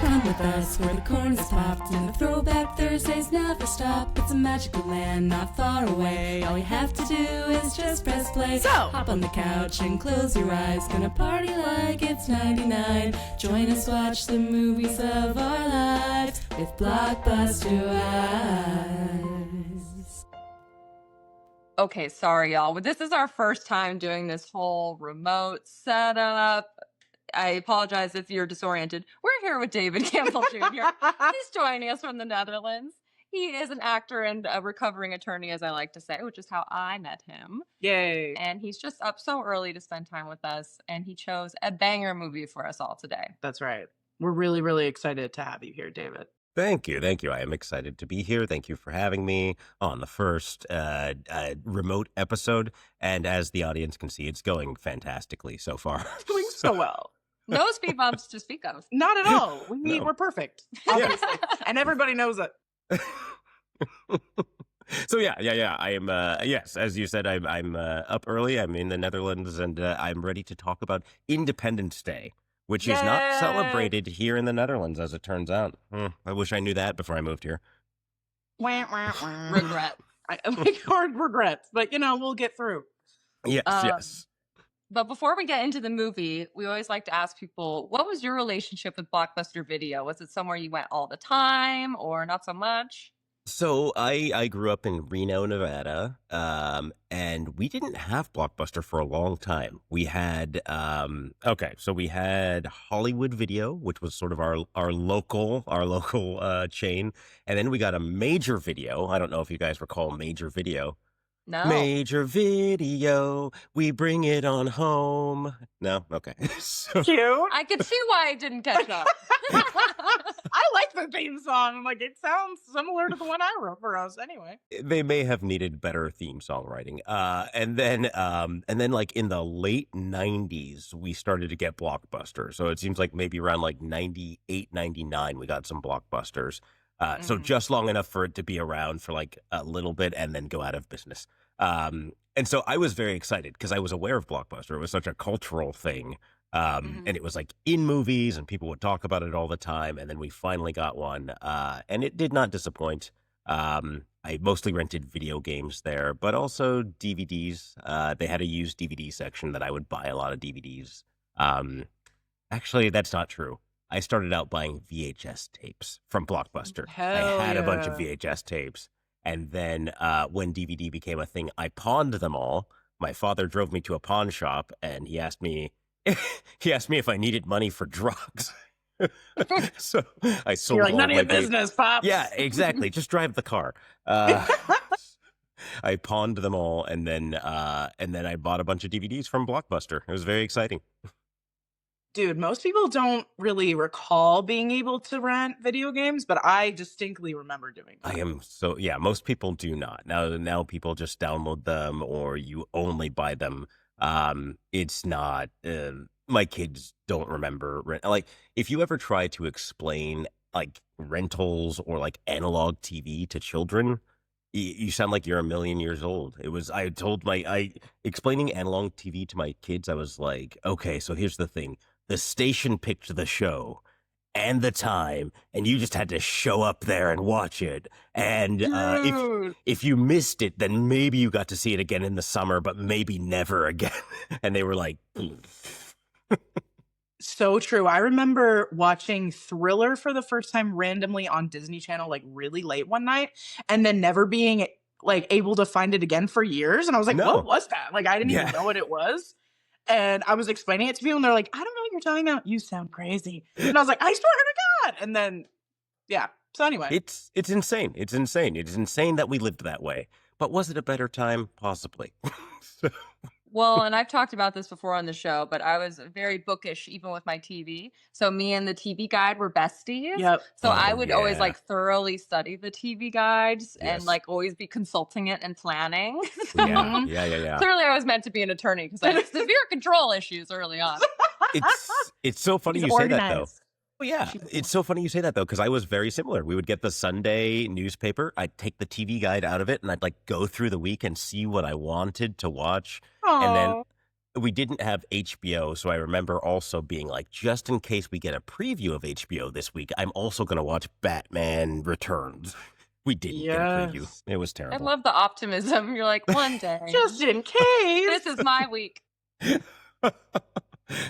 Come with us where the corn is popped and the throwback Thursdays never stop. It's a magical land not far away. All you have to do is just press play. So, hop on the couch and close your eyes. Gonna party like it's 99. Join us, watch the movies of our lives with Blockbuster eyes. Okay, sorry, y'all. This is our first time doing this whole remote setup. I apologize if you're disoriented. We're here with David Campbell Jr. He's joining us from the Netherlands. He is an actor and a recovering attorney, as I like to say, which is how I met him. yay. And he's just up so early to spend time with us, and he chose a banger movie for us all today. That's right. We're really, really excited to have you here, David. Thank you. I am excited to be here. Thank you for having me on the first remote episode. And as the audience can see, it's going fantastically so far. It's doing so well. No speed bumps to speak of. Not at all. No. We're perfect, obviously. And everybody knows it. So yeah. I am. Yes, as you said, I'm up early. I'm in the Netherlands, and I'm ready to talk about Independence Day, which is not celebrated here in the Netherlands, as it turns out. I wish I knew that before I moved here. Regret. Hard regrets, but we'll get through. Yes. But before we get into the movie, we always like to ask people, what was your relationship with Blockbuster Video? Was it somewhere you went all the time or not so much? So I grew up in Reno, Nevada, and we didn't have Blockbuster for a long time. We had we had Hollywood Video, which was sort of our local chain, and then we got a Major Video. I don't know if you guys recall Major Video. No. Major Video, we bring it on home. No, okay. So, Cute. I could see why I didn't catch up. I like the theme song. Like, it sounds similar to the one I wrote for us anyway. they may have needed better theme songwriting. And then like in the late 90s, we started to get Blockbuster. So it seems like maybe around like 98, 99, we got some Blockbusters. So just long enough for it to be around for like a little bit and then go out of business. And so I was very excited because I was aware of Blockbuster. It was such a cultural thing. And it was like in movies and people would talk about it all the time. And then we finally got one. And it did not disappoint. I mostly rented video games there, but also DVDs. They had a used DVD section that I would buy a lot of DVDs. Actually, that's not true. I started out buying VHS tapes from Blockbuster. Hell I had a bunch of yeah. VHS tapes. And then when DVD became a thing, I pawned them all. My father drove me to a pawn shop and he asked me if I needed money for drugs. So I sold You're like, all none of my your business, Pops. Yeah, exactly. Just drive the car. I pawned them all and then I bought a bunch of DVDs from Blockbuster. It was very exciting. Dude, most people don't really recall being able to rent video games, but I distinctly remember doing that. Most people do not. Now people just download them or you only buy them. It's not, my kids don't remember. Like, if you ever try to explain like rentals or like analog TV to children, you sound like you're a million years old. Explaining analog TV to my kids, I was like, okay, so here's the thing. The station picked the show and the time, and you just had to show up there and watch it. And if you missed it, then maybe you got to see it again in the summer, but maybe never again. And they were like, So true. I remember watching Thriller for the first time randomly on Disney Channel, like really late one night, and then never being like able to find it again for years. And I was like, No. what was that? Like, I didn't even know what it was. And I was explaining it to people, and they're like, I don't know what you're talking about. You sound crazy. And I was like, I swear to God. And then, yeah. So anyway. it's insane. It's insane. It is insane that we lived that way. But was it a better time? Possibly. Well, and I've talked about this before on the show, but I was very bookish even with my TV. So me and the TV guide were besties. Yep. So Oh, I would always yeah. like thoroughly study the TV guides and Yes. like always be consulting it and planning. Yeah. Clearly I was meant to be an attorney because I had severe control issues early on. It's so funny He's you say that, though. organized. Well, yeah, it's so funny you say that, though, because I was very similar. We would get the Sunday newspaper. I'd take the TV guide out of it, and I'd like go through the week and see what I wanted to watch. And then we didn't have HBO, so I remember also being like, just in case we get a preview of HBO this week, I'm also going to watch Batman Returns. We didn't get a preview. Yes. It was I terrible. love the optimism. You're like, one day. Just in case. This is my week. I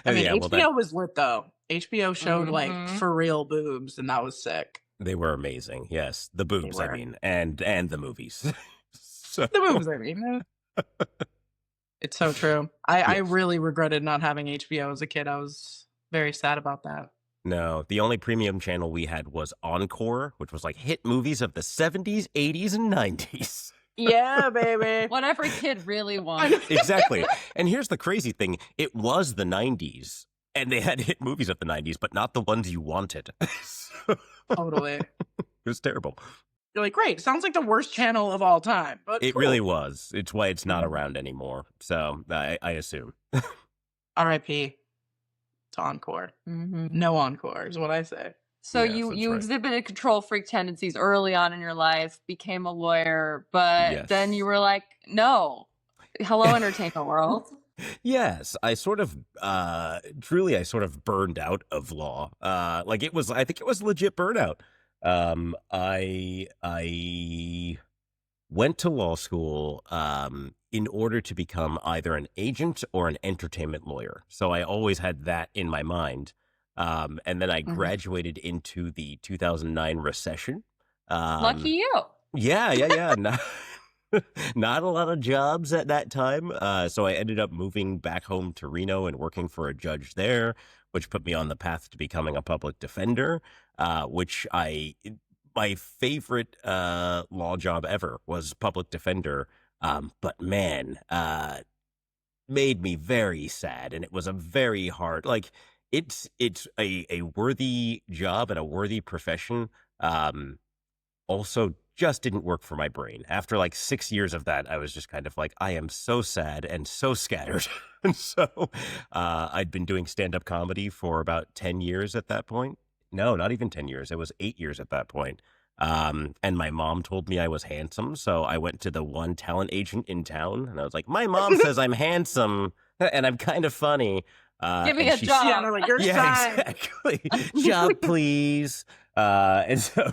mean, yeah, well, HBO was lit though. HBO showed like Mhm. for real boobs, and that was sick. they were amazing. Yes, the boobs, I were. mean, and the movies. So, The boobs, I mean. It's so true. I Yes. really regretted not having HBO as a kid. I was very sad about that. no, the only premium channel we had was Encore, which was like hit movies of the 70s, 80s, and 90s. Yeah, baby. What every kid really wants. Exactly. And here's the crazy thing. It was the 90s, and they had hit movies of the 90s, but not the ones you wanted. So, Totally. it was terrible. You're like, great. Sounds like the worst channel of all time. But It cool. really was. It's why it's not Mhm. around anymore. So I assume. R.I.P. to Encore. Mhm. No Encore is what I say. So Yes, you that's you right. exhibited control freak tendencies early on in your life, became a lawyer, but then you Yes. were like, no. Hello, entertainment world. Yes, I sort of truly I sort of burned out of law. Like it was I think it was legit burnout. I went to law school in order to become either an agent or an entertainment lawyer. So I always had that in my mind. And then I Mhm. graduated into the 2009 recession. Lucky you. Yeah. Not a lot of jobs at that time. So I ended up moving back home to Reno and working for a judge there, which put me on the path to becoming a public defender, my favorite law job ever was public defender. But man, made me very sad, and it was a very hard, like, it's a worthy job and a worthy profession. Also just didn't work for my brain. After like 6 years of that, I was just kind of like, I am so sad and so scattered. And so I'd been doing stand-up comedy for about 10 years at that point. No, not even 10 years. It was 8 years at that point. And my mom told me I was handsome, so I went to the one talent agent in town, and I was like, my mom says I'm handsome, and I'm kind of funny. Give me and a she job. Yeah, they're like, you're yeah, signed. exactly. Job, please. And so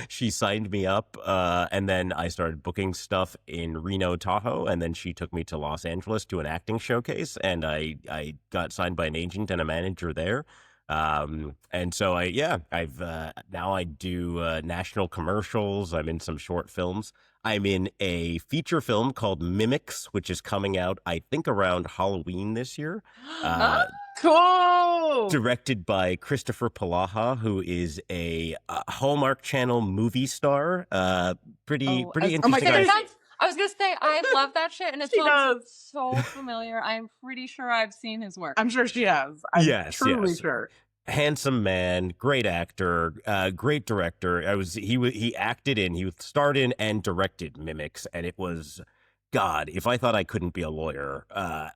she signed me up, and then I started booking stuff in Reno, Tahoe, and then she took me to Los Angeles to an acting showcase, and I got signed by an agent and a manager there. And so I've now I do national commercials. I'm in some short films. I'm in a feature film called Mimics, which is coming out, I think, around Halloween this year. Cool. Directed by Christopher Palaha, who is a Hallmark Channel movie star. Pretty Oh, interesting. oh my goodness. guy. I was gonna say I love that shit, and it She sounds does. so familiar. I'm pretty sure I've seen his work. I'm sure she has. I'm Yes, truly yes. sure. Handsome man, great actor, great director. He acted in, he starred in and directed Mimics, and it was, God, if I thought I couldn't be a lawyer,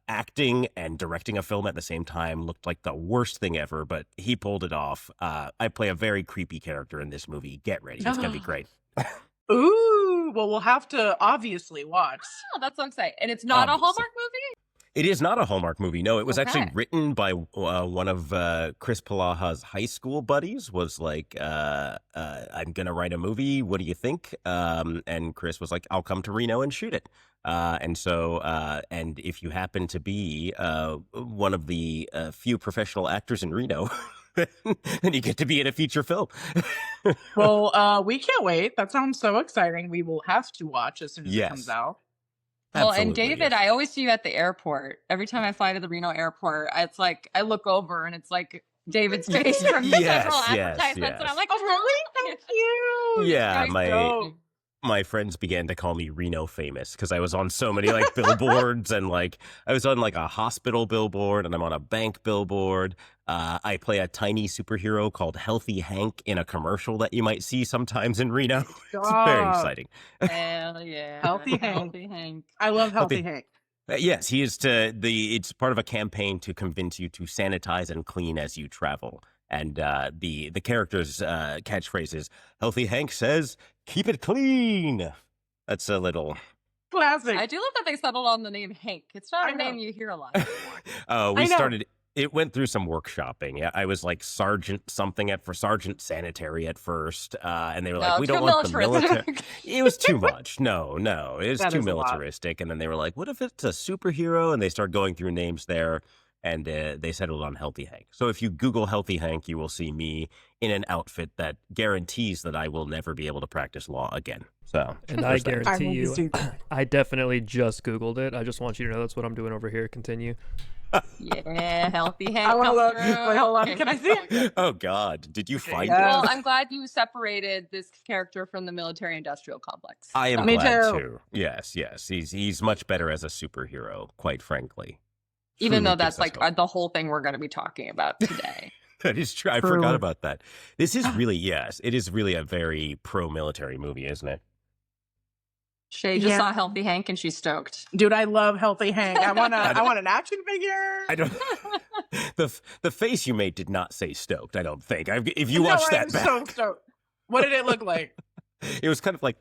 acting and directing a film at the same time looked like the worst thing ever, but he pulled it off. I play a very creepy character in this movie. Get ready, it's gonna be great. Ooh, well, we'll have to obviously watch. Oh, that's so exciting. And it's not a Obviously. Hallmark movie? It is not a Hallmark movie. No, it was actually Okay. written by one of Chris Palaha's high school buddies. Was like, I'm gonna write a movie. What do you think? And Chris was like, I'll come to Reno and shoot it. And if you happen to be one of the few professional actors in Reno, then you get to be in a feature film. Well, we can't wait. That sounds so exciting. We will have to watch as soon as it Yes. comes out. Well, and Absolutely, David, yes. I always see you at the airport. Every time I fly to the Reno airport, it's like I look over and it's like David's face from Yes, several yes, advertisements, and I'm yes. like, Oh, really? Thank you. Yeah, Guys, my dope. my friends began to call me Reno famous because I was on so many like billboards, and like I was on like a hospital billboard, and I'm on a bank billboard. I play a tiny superhero called Healthy Hank in a commercial that you might see sometimes in Reno. It's very Stop. exciting. hell yeah, Healthy Hank. Healthy Hank. I love Healthy Healthy- Hank. Yes, he is it's part of a campaign to convince you to sanitize and clean as you travel. And the character's catchphrase is, Healthy Hank says, keep it clean. That's a little Classic. I do love that they settled on the name Hank. It's not a name you hear a lot anymore. We started. It went through some workshopping. Yeah, I was like Sergeant something for Sergeant Sanitary at first, and they were like, "We don't want the military." It was too much. No, it was too militaristic. And then they were like, "What if it's a superhero?" And they started going through names there, and they settled on Healthy Hank. So if you Google Healthy Hank, you will see me in an outfit that guarantees that I will never be able to practice law again. So, and I guarantee you, I definitely just Googled it. I just want you to know that's what I'm doing over here. Continue. Yeah, Healthy Hank. I want to look. Wait, hold on. Can I see it? Oh, God. Did you find it? Well, I'm glad you separated this character from the military-industrial complex. I am glad too. Yes. He's much better as a superhero, quite frankly. Even though that's like the whole thing we're going to be talking about today. That is true. I forgot about that. This is really, it is really a very pro-military movie, isn't it? Shay just saw Healthy Hank and she's stoked. Dude, I love Healthy Hank. I want an action figure. I don't. The face you made did not say stoked. I don't think. If you watch that back, so stoked. What did it look like? It was kind of like.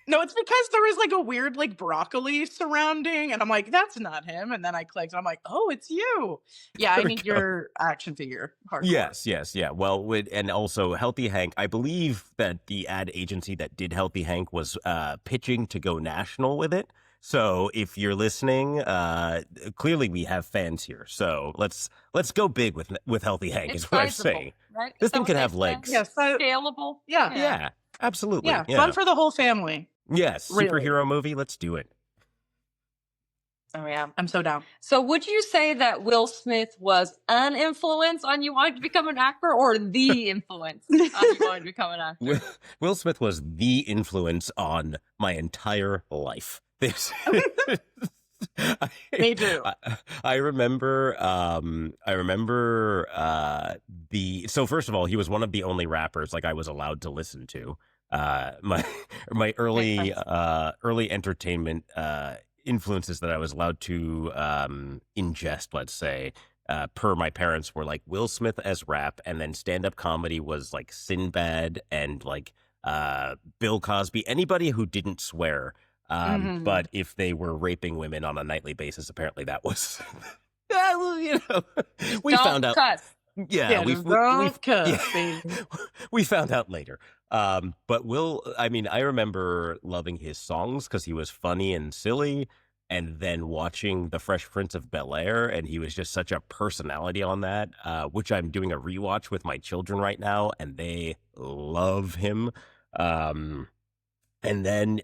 No, it's because there is like a weird like broccoli surrounding, and I'm like, that's not him. And then I clicked, and I'm like, oh, it's you. Yeah, I need your action figure. Hardcore. Yes, yeah. Well, and also Healthy Hank. I believe that the ad agency that did Healthy Hank was pitching to go national with it. So if you're listening, clearly we have fans here. So let's go big with Healthy Hank. Is what I'm saying. Right? This thing can have legs. Yes, scalable. Yeah, absolutely. Yeah, fun for the whole family. Yes, really. Superhero movie. Let's do it. Oh yeah, I'm so down. So would you say that Will Smith was an influence on you wanting to become an actor, or the influence on you wanting to become an actor? Will Smith was the influence on my entire life. Me too. I remember. So first of all, he was one of the only rappers like I was allowed to listen to. My early entertainment influences that I was allowed to ingest, let's say, per my parents, were like Will Smith as rap, and then stand-up comedy was like Sinbad and like Bill Cosby. Anybody who didn't swear, but if they were raping women on a nightly basis, apparently that was, we found out. Cuss. Yeah, we found out later. But I remember loving his songs because he was funny and silly, and then watching The Fresh Prince of Bel-Air, and he was just such a personality on that, which I'm doing a rewatch with my children right now, and they love him. And then,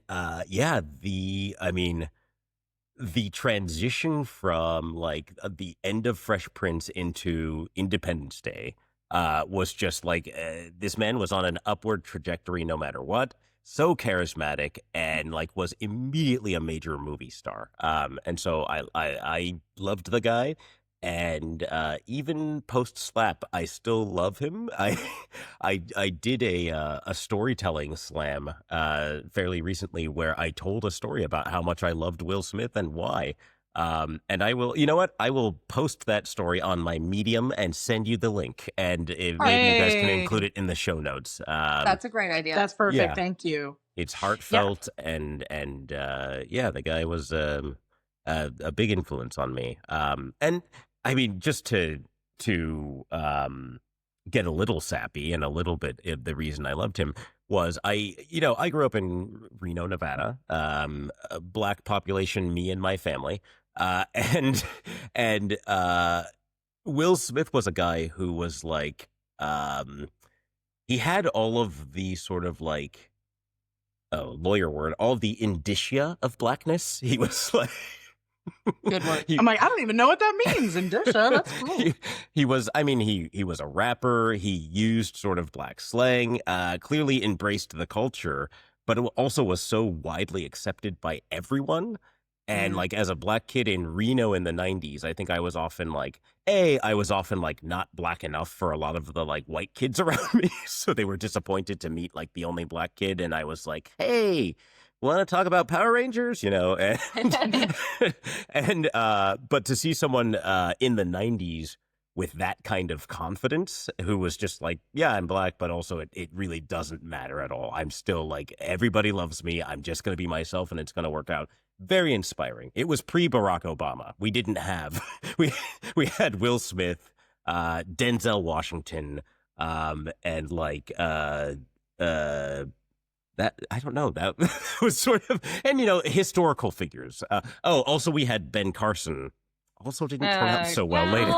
the transition from like the end of Fresh Prince into Independence Day was just like this man was on an upward trajectory no matter what. So charismatic, and like was immediately a major movie star. And so I loved the guy. And even post slap, I still love him. I did a storytelling slam fairly recently where I told a story about how much I loved Will Smith and why. And I will, you know what? I will post that story on my Medium and send you the link, and maybe you guys can include it in the show notes. That's a great idea. That's perfect. Yeah. Thank you. It's heartfelt, and the guy was a big influence on me. And I mean, just to get a little sappy, and a little bit, the reason I loved him was I grew up in Reno, Nevada, a black population, me and my family, and Will Smith was a guy who was like, he had all of the sort of like, lawyer word, all the indicia of blackness. He was like. Good word. I'm like, I don't even know what that means. Indicia, that's cool. He was a rapper. He used sort of black slang, clearly embraced the culture, but it also was so widely accepted by everyone. And like as a black kid in Reno in the 90s, I think I was often like not black enough for a lot of the like white kids around me. So they were disappointed to meet like the only black kid. And I was like, hey, want to talk about Power Rangers, and but to see someone in the 90s with that kind of confidence, who was just like, yeah, I'm black, but also it really doesn't matter at all. I'm still like, everybody loves me. I'm just going to be myself and it's going to work out. Very inspiring. It was pre-Barack Obama. We didn't have, we had Will Smith, Denzel Washington, and like, that, I don't know, that was sort of, and historical figures. Also we had Ben Carson, also didn't turn out so well later.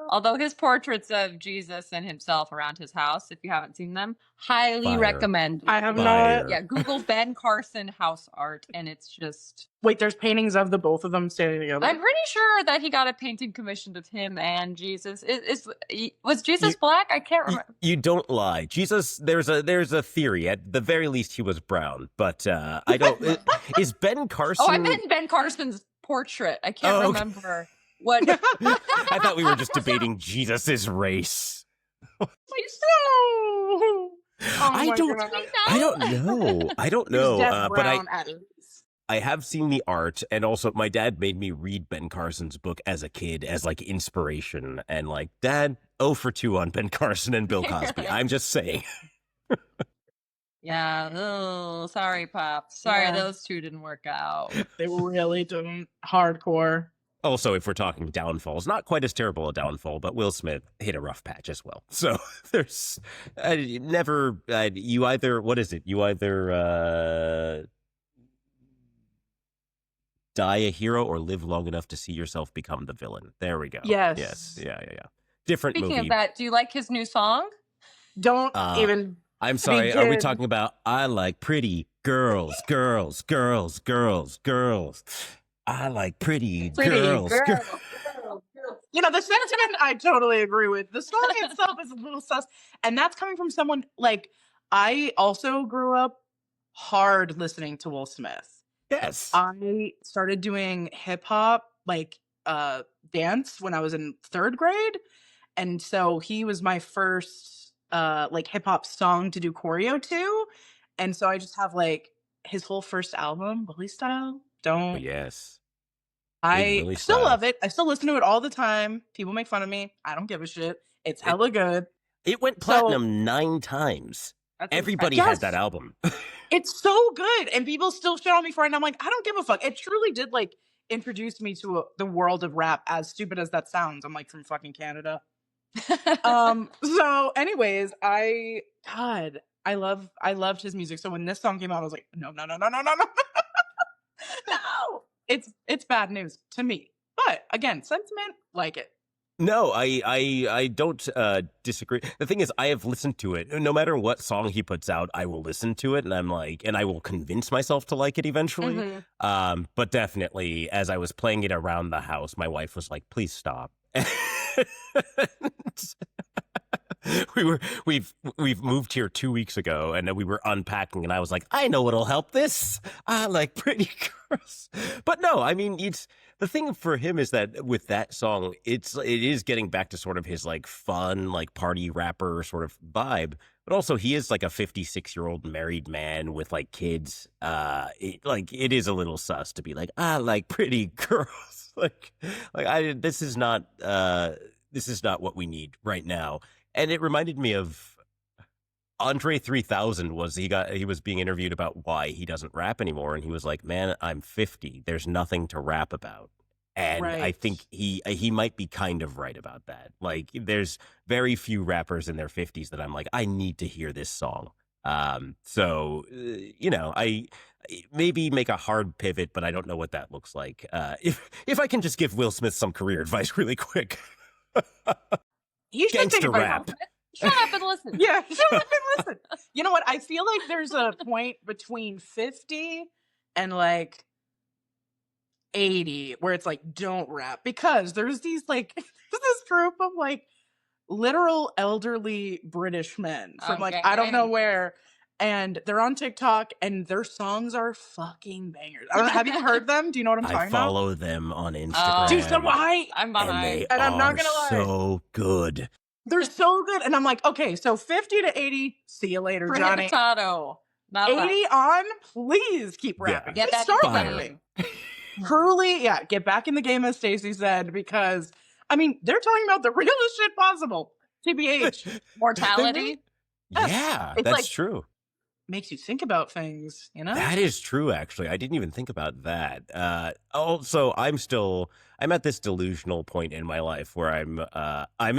Although his portraits of Jesus and himself around his house, if you haven't seen them, highly Fire. recommend. I have Fire. not. Yeah, Google Ben Carson house art, and it's just... Wait, there's paintings of the both of them standing together? I'm pretty sure that he got a painting commissioned of him and Jesus. Was Jesus black? I can't remember. You don't lie. Jesus, there's a theory. At the very least, he was brown. But I don't... is Ben Carson... Oh, I meant Ben Carson's portrait. I can't remember what... I thought we were just debating Jesus' race. I don't know. But I have seen the art, and also my dad made me read Ben Carson's book as a kid as like inspiration, and like, Dad, 0 for 2 on Ben Carson and Bill Cosby. I'm just saying. Yeah. Oh, sorry, Pop. Sorry, those two didn't work out. They were really doing hardcore. Also, if we're talking downfalls, not quite as terrible a downfall, but Will Smith hit a rough patch as well. So there's you either, what is it? You either die a hero or live long enough to see yourself become the villain. There we go. Yes. Yeah. Different Speaking movie. of that, do you like his new song? Don't even... I'm sorry, are we talking about I like pretty girls? I like pretty girls. The sentiment I totally agree with. The song itself is a little sus. And that's coming from someone, like, I also grew up hard listening to Will Smith. Yes. I started doing hip hop, like, dance when I was in 3rd grade. And so he was my first, like, hip hop song to do choreo to. And so I just have, like, his whole first album, Willie Style. Oh, yes. I still love it. I still listen to it all the time. People make fun of me. I don't give a shit. It's hella good. It went platinum 9 times. Everybody had that album. It's so good. And people still shit on me for it. And I'm like, I don't give a fuck. It truly did, like, introduce me to the world of rap, as stupid as that sounds. I'm, like, from fucking Canada. So anyways, I loved his music. So when this song came out, I was like, no. No. It's bad news to me. But again, sentiment, like it. No, I don't disagree. The thing is, I have listened to it. No matter what song he puts out, I will listen to it, and I'm like, and I will convince myself to like it eventually. Mm-hmm. But definitely, as I was playing it around the house, my wife was like, "Please stop." We've moved here 2 weeks ago, and we were unpacking, and I was like, I know what'll help this. I like pretty girls. But no, I mean, it's the thing for him is that with that song, it is getting back to sort of his like fun, like party rapper sort of vibe. But also, he is like a 56-year-old married man with like kids. It is a little sus to be like, I like pretty girls. This is not what we need right now. And it reminded me of Andre 3000 he was being interviewed about why he doesn't rap anymore. And he was like, man, I'm 50. There's nothing to rap about. And I think he might be kind of right about that. Like, there's very few rappers in their 50s that I'm like, I need to hear this song. So, I maybe make a hard pivot, but I don't know what that looks like. If I can just give Will Smith some career advice really quick. You should Gangster rap. Shut up and listen. Yeah, shut up and listen. You know what? I feel like there's a point between 50 and like 80 where it's like, don't rap, because there's these like this group of like literal elderly British men from like I don't know where, and they're on TikTok and their songs are fucking bangers. I don't know, have you heard them? Do you know what I'm talking about? I follow them on Instagram. Dude, so I'm behind. And I'm not gonna lie, so good. They're so good. And I'm like, okay, so 50 to 80, see you later, Johnny. Potato. 80 on, please keep rapping. Get start back in the rapping. Truly, get back in the game, as Stacey said, because I mean, they're talking about the realest shit possible. TBH. Mortality. Yeah, It's that's like- true. Makes you think about things, you know? That is true, actually. I didn't even think about that. Also, I'm at this delusional point in my life where I'm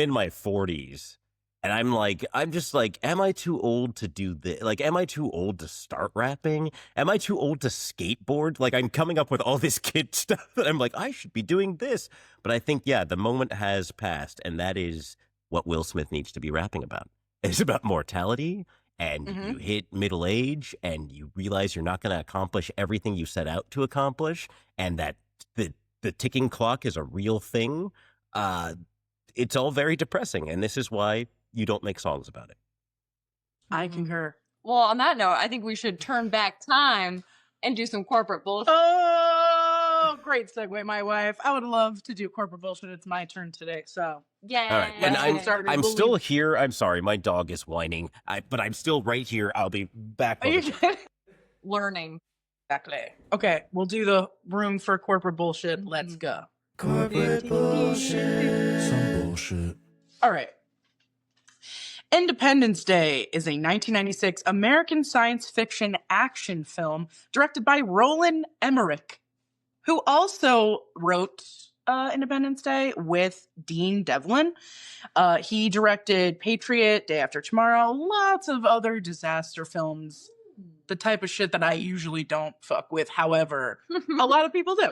in my 40s, and I'm just like, am I too old to do this? Like, am I too old to start rapping? Am I too old to skateboard? Like, I'm coming up with all this kid stuff that I'm like, I should be doing this. But I think, yeah, the moment has passed, and that is what Will Smith needs to be rapping about. It's about mortality. And you hit middle age and you realize you're not going to accomplish everything you set out to accomplish, and that the ticking clock is a real thing. It's all very depressing, and this is why you don't make songs about it. I concur. Well, on that note, I think we should turn back time and do some corporate bullshit. Oh, great segue, my wife. I would love to do corporate bullshit. It's my turn today, so. Yeah. All right, and Yeah. I'm still here. I'm sorry, my dog is whining, but I'm still right here. I'll be back. Are you kidding? Learning. Exactly. Okay, we'll do the room for corporate bullshit. Let's go. Corporate bullshit. Some bullshit. All right. Independence Day is a 1996 American science fiction action film directed by Roland Emmerich, who also wrote Independence Day with Dean Devlin. He directed Patriot, Day After Tomorrow, lots of other disaster films, the type of shit that I usually don't fuck with. However, a lot of people do.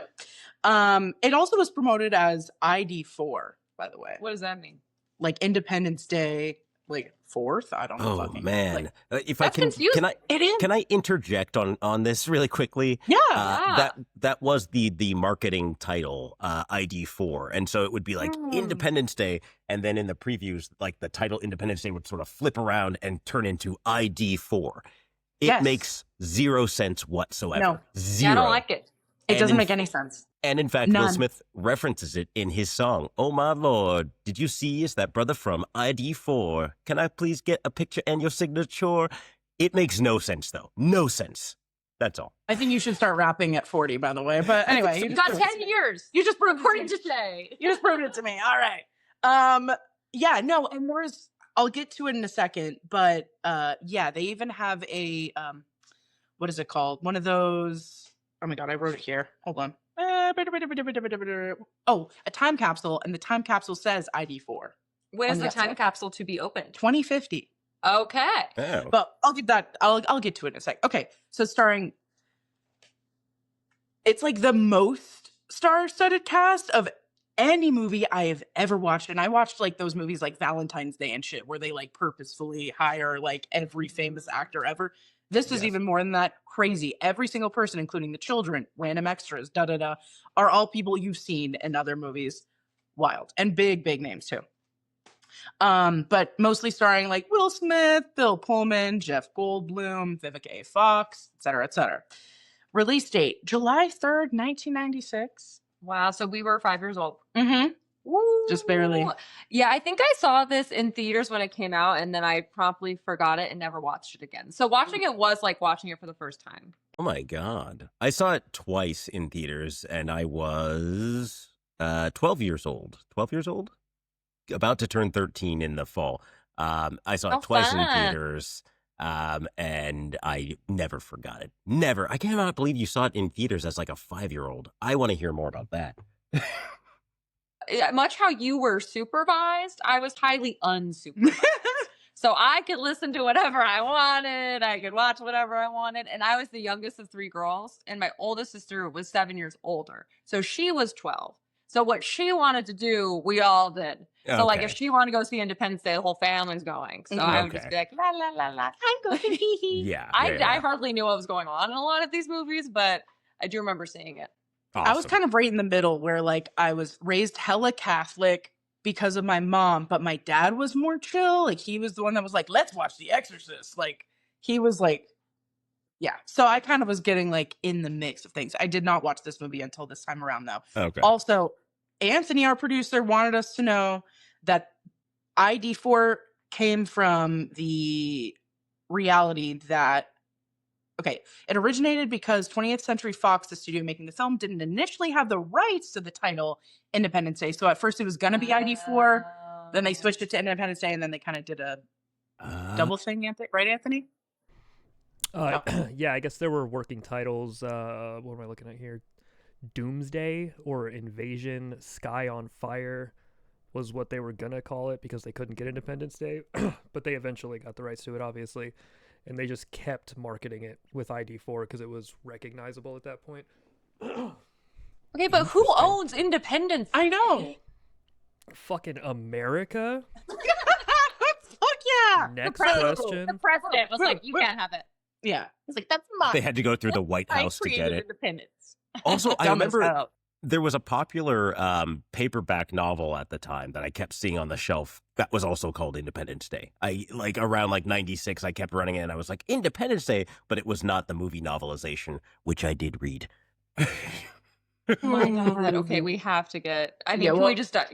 It also was promoted as ID4, by the way. What does that mean? Like Independence Day, like 4th? I don't know. Oh fucking, man! like, If I That's can, confusing. it is. can I interject on this really quickly? Yeah. That was the marketing title, ID4, and so it would be like Independence Day, and then in the previews, like the title Independence Day would sort of flip around and turn into ID4. It Yes. makes zero sense whatsoever. No. Zero. Yeah, I don't like it. It And doesn't in make any sense. And in fact, Will None. Smith references it in his song, "Oh my Lord, did you see it's that brother from ID4? Can I please get a picture and your signature?" It makes no sense, though. No sense. That's all. I think you should start rapping at 40, by the way. But anyway, You've got 10 years. You just proved According it to to Shay. You just proved it to me. All right. Yeah, no, and there's I'll get to it in a second, but yeah, they even have a what is it called? One of those. Oh my god, I wrote it here. Hold on. Oh, a time capsule, and the time capsule says ID4 When is On the the time outside. capsule to be opened? 2050. Okay. Oh. But I'll get that. I'll get to it in a sec. Okay, so starring. It's like the most star-studded cast of any movie I have ever watched, and I watched like those movies like Valentine's Day and shit, where they like purposefully hire like every famous actor ever. This is Yes. even more than that. Crazy. Every single person, including the children, random extras, are all people you've seen in other movies. Wild and big names too. But mostly starring like Will Smith, Bill Pullman, Jeff Goldblum, Vivica A. Fox, etc., etc. Release date July 3rd, 1996. Wow. So we were 5 years old. Mm-hmm. Woo. Just barely. Yeah, I think I saw this in theaters when it came out, and then I promptly forgot it and never watched it again. So watching it was like watching it for the first time. Oh my God. I saw it twice in theaters, and I was 12 years old. 12 years old? About to turn 13 in the fall. I saw Oh, it twice in fun. theaters, and I never forgot it. Never. I cannot believe you saw it in theaters as like a 5-year-old. I want to hear more about that. Much how you were supervised, I was highly unsupervised. So I could listen to whatever I wanted. I could watch whatever I wanted. And I was the youngest of 3 girls. And my oldest sister was 7 years older. So she was 12. So what she wanted to do, we all did. So like Okay. if she wanted to go see Independence Day, the whole family's going. So I would just be like, la, la, la, la, I'm going to hee hee. Yeah, I yeah. hardly knew what was going on in a lot of these movies, but I do remember seeing it. I was Awesome. kind of right in the middle where like I was raised hella Catholic because of my mom, but my dad was more chill. Like he was the one that was like, let's watch The Exorcist. Like he was like, yeah. So I kind of was getting like in the mix of things. I did not watch this movie until this time around though. Okay. Also, Anthony, our producer, wanted us to know that ID4 came from the reality that Okay, it originated because 20th Century Fox, the studio making the film, didn't initially have the rights to the title Independence Day. So at first it was going to be ID4, then they switched it to Independence Day, and then they kind of did a double thing, right, Anthony? Yeah, I guess there were working titles. What am I looking at here? Doomsday or Invasion Sky on Fire was what they were going to call it because they couldn't get Independence Day. But they eventually got the rights to it, obviously. And they just kept marketing it with ID4 because it was recognizable at that point. Okay, but who owns Independence? I know. Fucking America? Fuck yeah. Next question. The president was like, you can't have it. Yeah. He's like, that's mine. They had to go through the White House to get it. Independence. Also, I Dumb as remember hell. there was a popular paperback novel at the time that I kept seeing on the shelf that was also called Independence Day. Around 96, I kept running it and I was like, Independence Day, but it was not the movie novelization, which I did read. Oh my god. Okay, we have to get. I mean,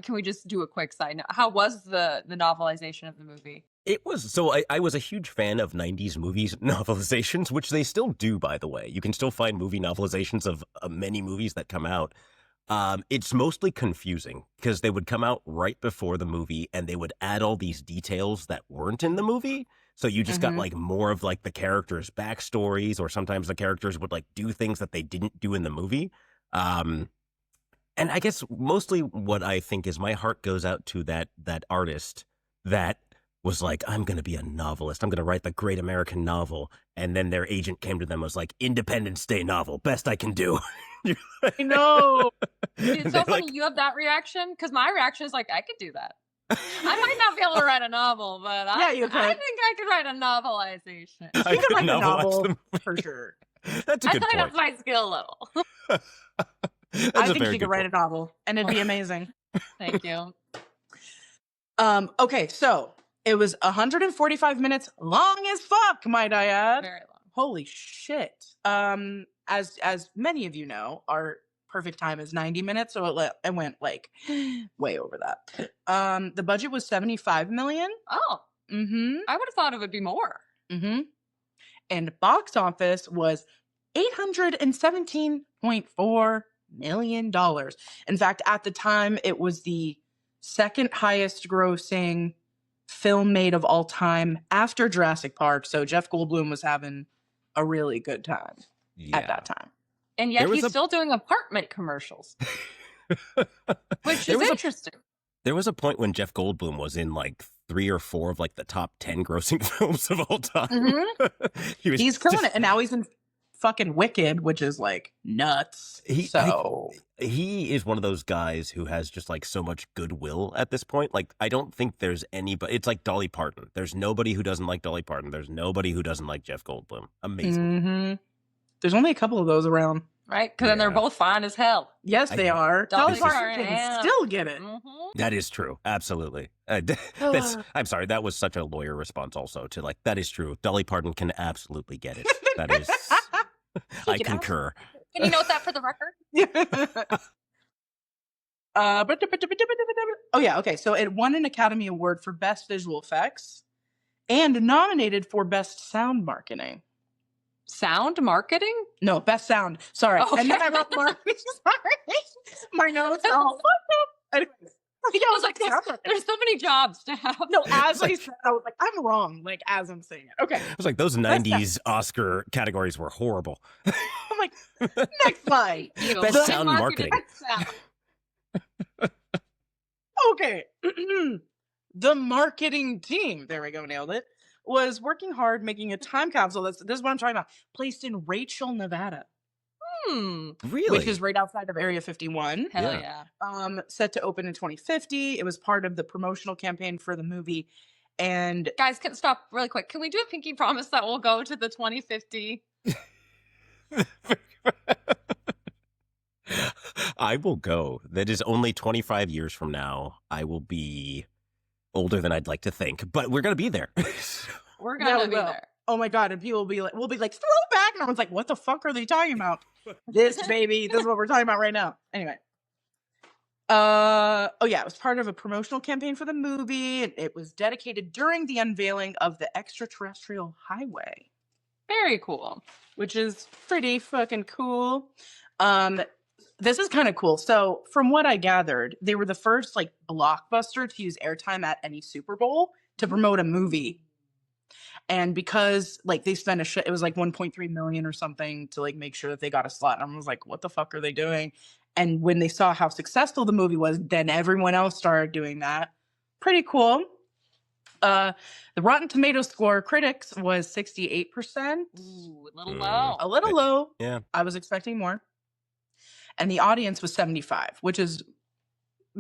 can we just do a quick side note? How was the novelization of the movie? It was, so I was a huge fan of 90s movies novelizations, which they still do, by the way. You can still find movie novelizations of many movies that come out. It's mostly confusing because they would come out right before the movie and they would add all these details that weren't in the movie. So you just got more of the characters' backstories, or sometimes the characters would do things that they didn't do in the movie. And I guess mostly what I think is my heart goes out to that artist that was like, I'm going to be a novelist. I'm going to write the great American novel. And then their agent came to them and was like, Independence Day novel, best I can do. I know. It's so funny you have that reaction, because my reaction is I could do that. I might not be able to write a novel, but I think I could write a novelization. You could write a novel for sure. That's a good point. That's my skill level. I think she could write a novel, and it'd be amazing. Thank you. Okay, so it was 145 minutes long as fuck, might I add. Very long. Holy shit. As many of you know, our perfect time is 90 minutes, so it went way over that. The budget was $75 million. Oh. Mm-hmm. I would have thought it would be more. Mm-hmm. And box office was $817.4 million. In fact, at the time, it was the second highest grossing film made of all time after Jurassic Park. So Jeff Goldblum was having a really good time at that time. And yet he's still doing apartment commercials, which is interesting. There was a point when Jeff Goldblum was in 3 or 4 of the top 10 grossing films of all time. Mm-hmm. He's killing it. And now he's in fucking Wicked, which is nuts. He is one of those guys who has just so much goodwill at this point. I don't think there's anybody. It's like Dolly Parton. There's nobody who doesn't like Dolly Parton. There's nobody who doesn't like Jeff Goldblum. Amazing. Mm-hmm. There's only a couple of those around. Right? Because then they're both fine as hell. Yes, they are. Dolly Parton can still get it. Mm-hmm. That is true. Absolutely. I'm sorry. That was such a lawyer response also to that is true. Dolly Parton can absolutely get it. That is... I concur. Can you note that for the record? Oh yeah, okay. So it won an Academy Award for Best Visual Effects and nominated for Best Sound Marketing. Sound marketing? No, Best Sound. Sorry. Okay. And then I wrote marketing. Sorry. My notes are all fucked up. Anyways. Yeah, I was like, there's so many jobs to have. No, as I said, I was like, I'm wrong, as I'm saying it. Okay. I was like, those 90s Oscar categories were horrible. I'm like, next slide. Best sound marketing. Okay. The marketing team, there we go, nailed it, was working hard making a time capsule. This is what I'm talking about. Placed in Rachel, Nevada. Really? Which is right outside of Area 51. Hell yeah. Set to open in 2050. It was part of the promotional campaign for the movie. And guys, can stop really quick. Can we do a pinky promise that we'll go to the 2050? I will go. That is only 25 years from now. I will be older than I'd like to think, but we're going to be there. We're going to be there. Oh my God. And people we'll be like, throwback. And everyone's like, what the fuck are they talking about? This, baby. This is what we're talking about right now. Anyway. Oh yeah, it was part of a promotional campaign for the movie. It was dedicated during the unveiling of the extraterrestrial highway. Very cool. which is pretty fucking cool. This is kind of cool. So from what I gathered, they were the first like Blockbuster to use airtime at any Super Bowl to promote a movie. And because like they spent it was like 1.3 million or something to like make sure that they got a slot. And I was like, what the fuck are they doing? And when they saw how successful the movie was, then everyone else started doing that. Pretty cool. The Rotten Tomatoes score critics was 68%. Ooh, a little low. A little low. Yeah. I was expecting more. And the audience was 75, which is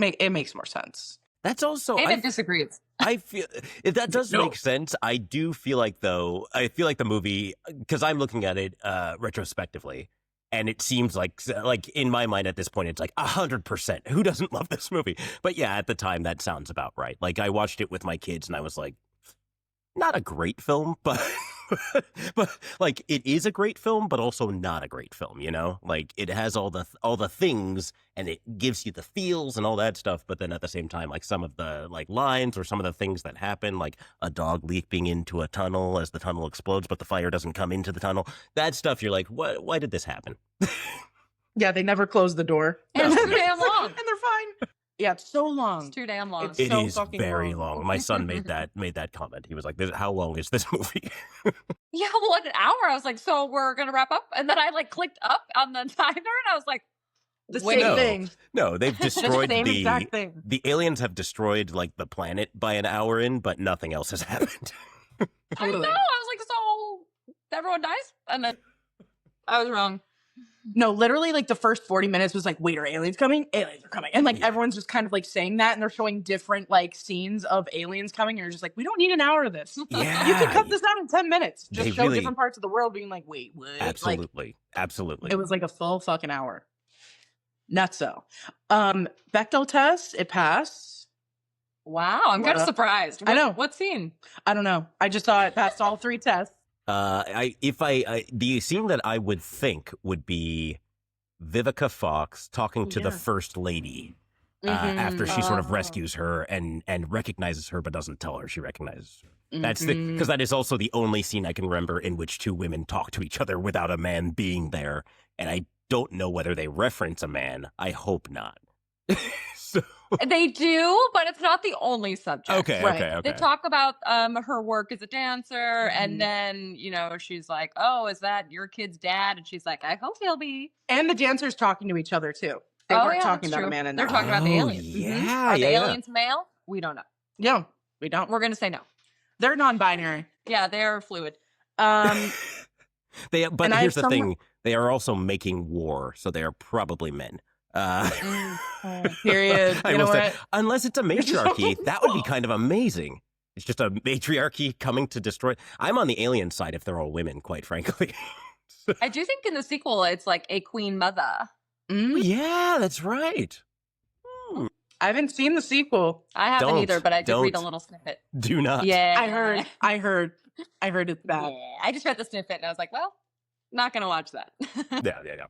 it makes more sense. That's also David disagrees. I feel if that does No. make sense. I do feel like the movie, because I'm looking at it retrospectively, and it seems like in my mind at this point it's like 100%. Who doesn't love this movie? But yeah, at the time that sounds about right. Like I watched it with my kids and I was like, not a great film, but but like it is a great film, but also not a great film, you know? Like it has all the things and it gives you the feels and all that stuff, but then at the same time, like some of the like lines or some of the things that happen, like a dog leaping into a tunnel as the tunnel explodes, but the fire doesn't come into the tunnel. That stuff you're like, what? Why did this happen? Yeah, they never closed the door. And it's too damn long. And they're fine. Yeah, it's so long. It's too damn long. It's It so is fucking very long. long. My son made that comment. He was like, "How long is this movie?" Yeah, well, an hour. I was like, so we're gonna wrap up, and then I like clicked up on the timer, and I was like, The wait, same No. thing. No, they've The destroyed same exact thing. the aliens have destroyed like the planet by an hour in, but nothing else has happened. I know. I Totally. was like, so everyone dies, and then I was wrong. No, literally, like the first 40 minutes was like, wait, are aliens coming? Aliens are coming. And like Yeah. everyone's just kind of like saying that, and they're showing different like scenes of aliens coming. And you're just like, we don't need an hour of this. Yeah, You could cut this out in 10 minutes. Just They show really- different parts of the world being like, wait, what? Like, absolutely, absolutely. it was like a full fucking hour. Nutso. Bechdel test, it passed. Wow, I'm kind of What? surprised. I know. What scene? I don't know. I just saw it passed all 3 tests. The scene that I would think would be Vivica Fox talking to the Yeah. first lady Mhm. after she sort of Oh. rescues her and recognizes her, but doesn't tell her she recognizes her. That's Mhm. because that is also the only scene I can remember in which 2 women talk to each other without a man being there, and I don't know whether they reference a man. I hope not. So, They do, but it's not the only subject. okay, Right. okay. They talk about her work as a dancer, Mhm. and then she's like, "Oh, is that your kid's dad?" And she's like, "I hope he'll be." And the dancers talking to each other too. They Oh, weren't yeah, talking that's about true. a man and They're that. talking about the Oh, aliens. Mhm. yeah, Are the yeah. aliens male? We don't know. Yeah, we don't. We're gonna say no. They're non-binary. Yeah, they're fluid. Um, But And I here's have the thing: they are also making war, so they are probably men. period. I You know will say, what? unless it's a matriarchy, that would be kind of amazing. It's just a matriarchy coming to destroy. I'm on the alien side if they're all women, quite frankly. I do think in the sequel, it's like a queen mother. Mm, Yeah, that's right. I haven't seen the sequel. I haven't Don't, either, but I did read a don't. little snippet. Do not. Yeah, I heard it's bad. Yeah, I just read the snippet and I was like, well, not gonna watch that. Yeah.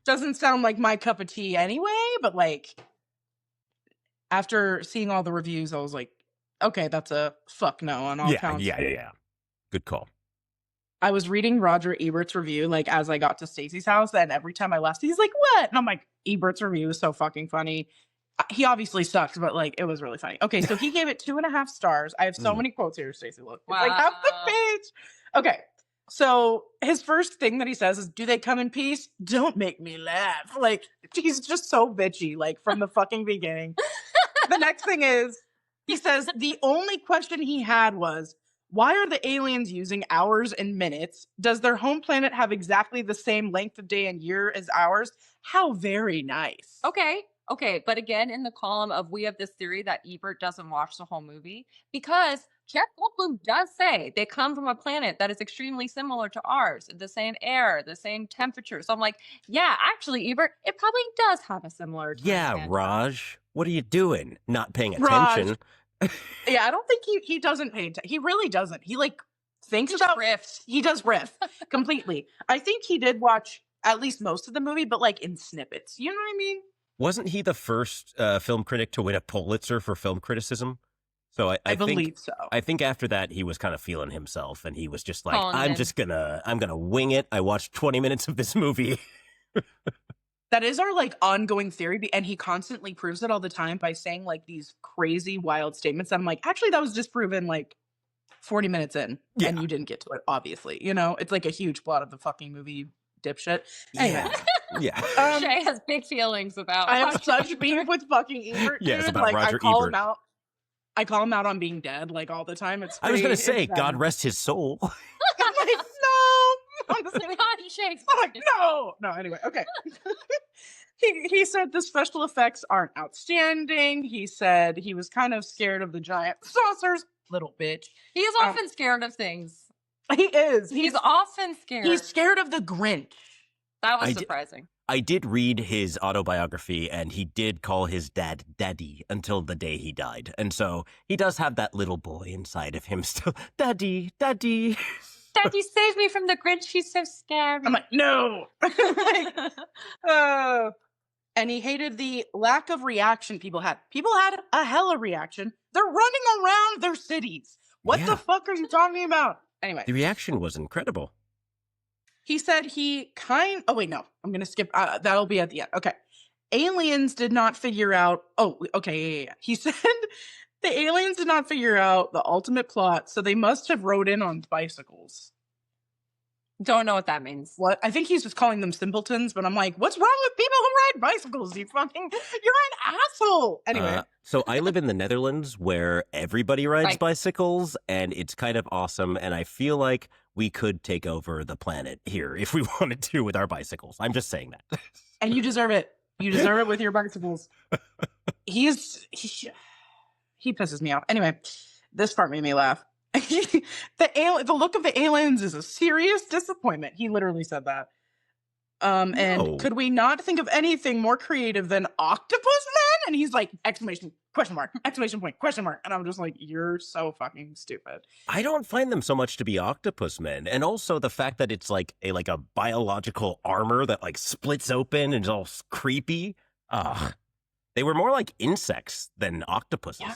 Doesn't sound like my cup of tea anyway, but like after seeing all the reviews, I was like, okay, that's a fuck no on all counts. Yeah. Good call. I was reading Roger Ebert's review like as I got to Stacey's house, and every time I left, he's like, "What?" And I'm like, "Ebert's review is so fucking funny." He obviously sucks, but like it was really funny. Okay, so he gave it 2.5 stars. I have so Mm. many quotes here, Stacey. Look, it's like half the Wow. page. Okay, so his first thing that he says is, "Do they come in peace? Don't make me laugh." Like he's just so bitchy, like from the fucking beginning. The next thing is, he says the only question he had was, why are the aliens using hours and minutes? Does their home planet have exactly the same length of day and year as ours? How very nice. Okay, but again, in the column of we have this theory that Ebert doesn't watch the whole movie because Jeff Goldblum does say they come from a planet that is extremely similar to ours, the same air, the same temperature. So I'm like, yeah, actually, Ebert, it probably does have a similar. time Yeah, span. Raj, what are you doing? Not paying Raj. attention. Yeah, I don't think he doesn't pay attention. He really doesn't. He like thinks Just about riffs. He does riff completely. I think he did watch at least most of the movie, but like in snippets. You know what I mean? Wasn't he the first film critic to win a Pulitzer for film criticism? So I believe so. I think after that he was kind of feeling himself, and he was just like, Honed in. I'm gonna wing it. I watched 20 minutes of this movie. That is our like ongoing theory, and he constantly proves it all the time by saying like these crazy, wild statements. I'm like, actually, that was just proven like 40 minutes in, Yeah. and you didn't get to it. Obviously, you know, it's like a huge plot of the fucking movie, dipshit. Anyway, Yeah. Shay has big feelings about. I have such beef with fucking Ebert. Yeah, it's dude. about like Roger I call Ebert. him out. I call him out on being dead like all the time. It's I was gonna say, it's God rest his soul. I'm like, no. I'm just like, God, Shay's I'm like, no. Anyway, okay. He said the special effects aren't outstanding. He said he was kind of scared of the giant saucers. Little bitch. He is often scared of things. He is. He's often scared. He's scared of the Grinch. That was I d- surprising. I did read his autobiography, and he did call his dad Daddy until the day he died. And so he does have that little boy inside of him still. Daddy, Daddy. Daddy saved me from the Grinch. He's so scary. I'm like, no. And he hated the lack of reaction people had. People had a hella reaction. They're running around their cities. What Yeah. the fuck are you talking about? Anyway, The reaction was incredible. he said oh wait, no, I'm going to skip. That'll be at the end. Okay. Aliens did not figure out. Oh, okay. Yeah. He said the aliens did not figure out the ultimate plot, so they must have rode in on bicycles. Don't know what that means. What? I think he's just calling them simpletons, but I'm like, what's wrong with people who ride bicycles? You're an asshole. Anyway. So I live in the Netherlands where everybody rides Right. bicycles, and it's kind of awesome. And I feel like we could take over the planet here if we wanted to with our bicycles. I'm just saying that. And you deserve it. You deserve it with your bicycles. He pisses me off. Anyway, this part made me laugh. The look of the aliens is a serious disappointment. He literally said that. No. And could we not think of anything more creative than octopus men? And he's like, exclamation, question mark, exclamation point, question mark. And I'm just like, you're so fucking stupid. I don't find them so much to be octopus men, and also the fact that it's like a biological armor that like splits open and is all creepy. They were more like insects than octopuses.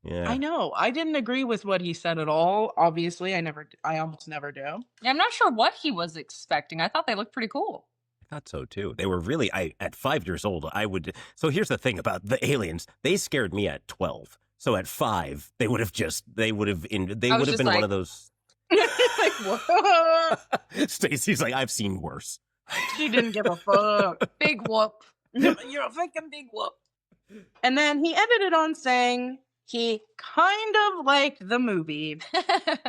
Yeah. I know. I didn't agree with what he said at all. Obviously, I almost never do. Yeah, I'm not sure what he was expecting. I thought they looked pretty cool. I thought so too. They were really. At 5 years old, I would. So here's the thing about the aliens. They scared me at 12. So at 5, they would have been like- one of those. Like, whoa. Stacy's like, I've seen worse. She didn't give a fuck. Big whoop. You're a fucking big whoop. And then he ended it on saying he kind of liked the movie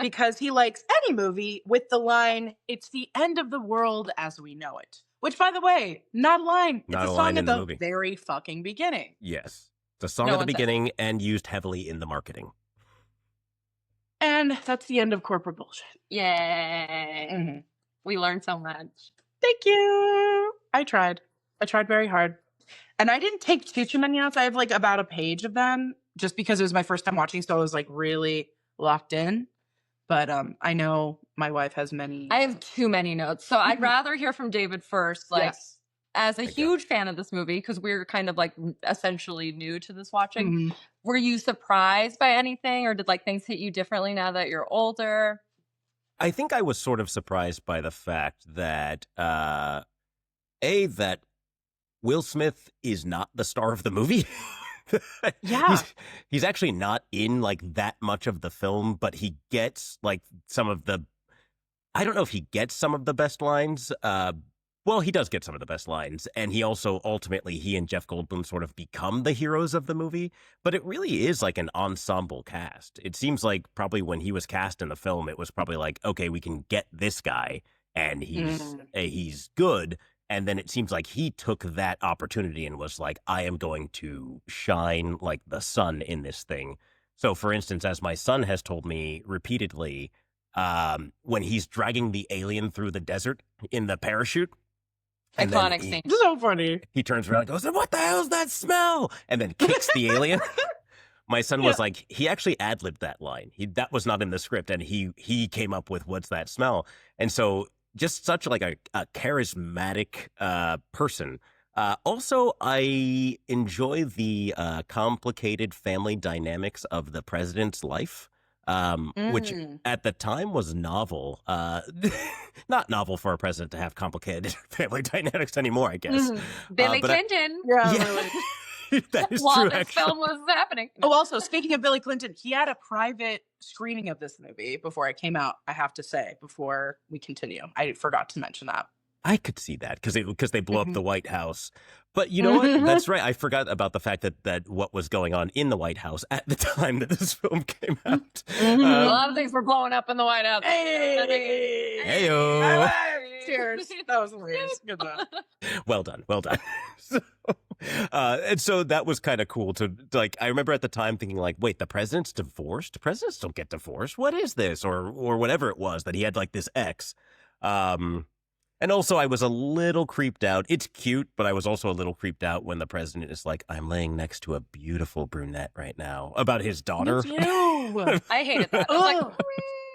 because he likes any movie with the line, "It's the end of the world as we know it." Which, by the way, not a line. It's Not a a song line at in the the movie. very fucking beginning. Yes, the song No at the one said it. beginning and used heavily in the marketing. And that's the end of corporate bullshit. Yay. Mhm. We learned so much. Thank you. I tried very hard. And I didn't take too many notes. I have like about a page of them just because it was my first time watching, so I was like really locked in. But I know my wife has many. I have too many notes. So I'd rather hear from David first. Like, Yes. as a Thank you. huge fan of this movie, because we're kind of like essentially new to this watching, Mhm. were you surprised by anything, or did like things hit you differently now that you're older? I think I was sort of surprised by the fact that that Will Smith is not the star of the movie. Yeah. He's actually not in like that much of the film, but he gets like some of the. I don't know if he gets some of the best lines. Well, he does get some of the best lines, and he also ultimately he and Jeff Goldblum sort of become the heroes of the movie. But it really is like an ensemble cast. It seems like probably when he was cast in the film, it was probably like, okay, we can get this guy, and he's good. And then it seems like he took that opportunity and was like, I am going to shine like the sun in this thing. So, for instance, as my son has told me repeatedly, when he's dragging the alien through the desert in the parachute, and then Iconic scene. So funny. he turns around and goes, what the hell is that smell? And then kicks the alien. My son was like, he actually ad-libbed that line. That was not in the script, and he came up with what's that smell. And so just such like a charismatic person. Also, I enjoy the complicated family dynamics of the president's life, which at the time was novel. Not novel for a president to have complicated family dynamics anymore, I guess. Billy but Clinton. Yeah, Yeah. really. That is While true, this actually. film was happening. Oh, also, speaking of Billy Clinton, he had a private screening of this movie before it came out, I have to say, before we continue. I forgot to mention that. I could see that because they blew up the Mhm. White House. But you know what? That's right. I forgot about the fact that what was going on in the White House at the time that this film came out. A lot of things were blowing up in the White House. Hey! Heyo. Cheers. That was hilarious. Good job. Well done. So, and so that was kind of cool to like. I remember at the time thinking like, wait, the president's divorced? Presidents don't get divorced. What is this? Or whatever it was that he had like this ex. And also, I was a little creeped out. It's cute, but I was also a little creeped out when the president is like, I'm laying next to a beautiful brunette right now, about his daughter. Me too. I hated that. I was like, Ugh.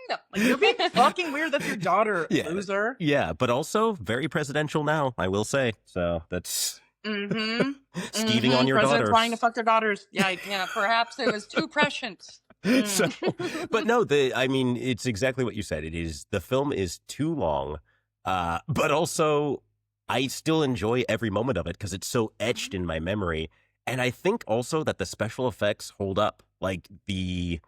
no. Like, you're being fucking weird. That's your daughter, Yeah. loser. Yeah, but also very presidential now, I will say. So that's Mm-hmm. skeeving on your Presidents daughter. wanting to fuck their daughters. Yeah. Yeah, perhaps it was too prescient. So, but no, I mean, it's exactly what you said. The film is too long, but also I still enjoy every moment of it because it's so etched in my memory. And I think also that the special effects hold up, like the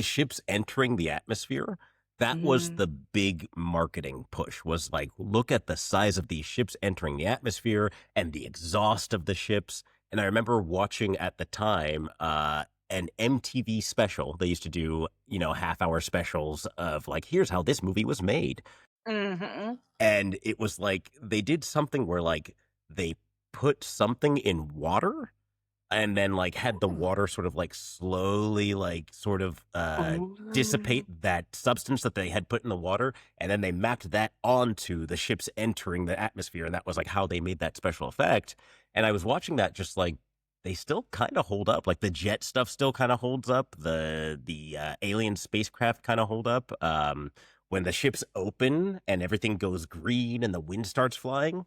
ships entering the atmosphere. That was the big marketing push, was like, look at the size of these ships entering the atmosphere and the exhaust of the ships. And I remember watching at the time an MTV special. They used to do, half-hour specials of like, here's how this movie was made. Mm-hmm. And it was like, they did something where like they put something in water and then like had the water sort of like slowly like sort of dissipate that substance that they had put in the water, and then they mapped that onto the ships entering the atmosphere, and that was like how they made that special effect. And I was watching that just like, they still kind of hold up. Like the jet stuff still kind of holds up. The alien spacecraft kind of hold up. When the ships open and everything goes green and the wind starts flying.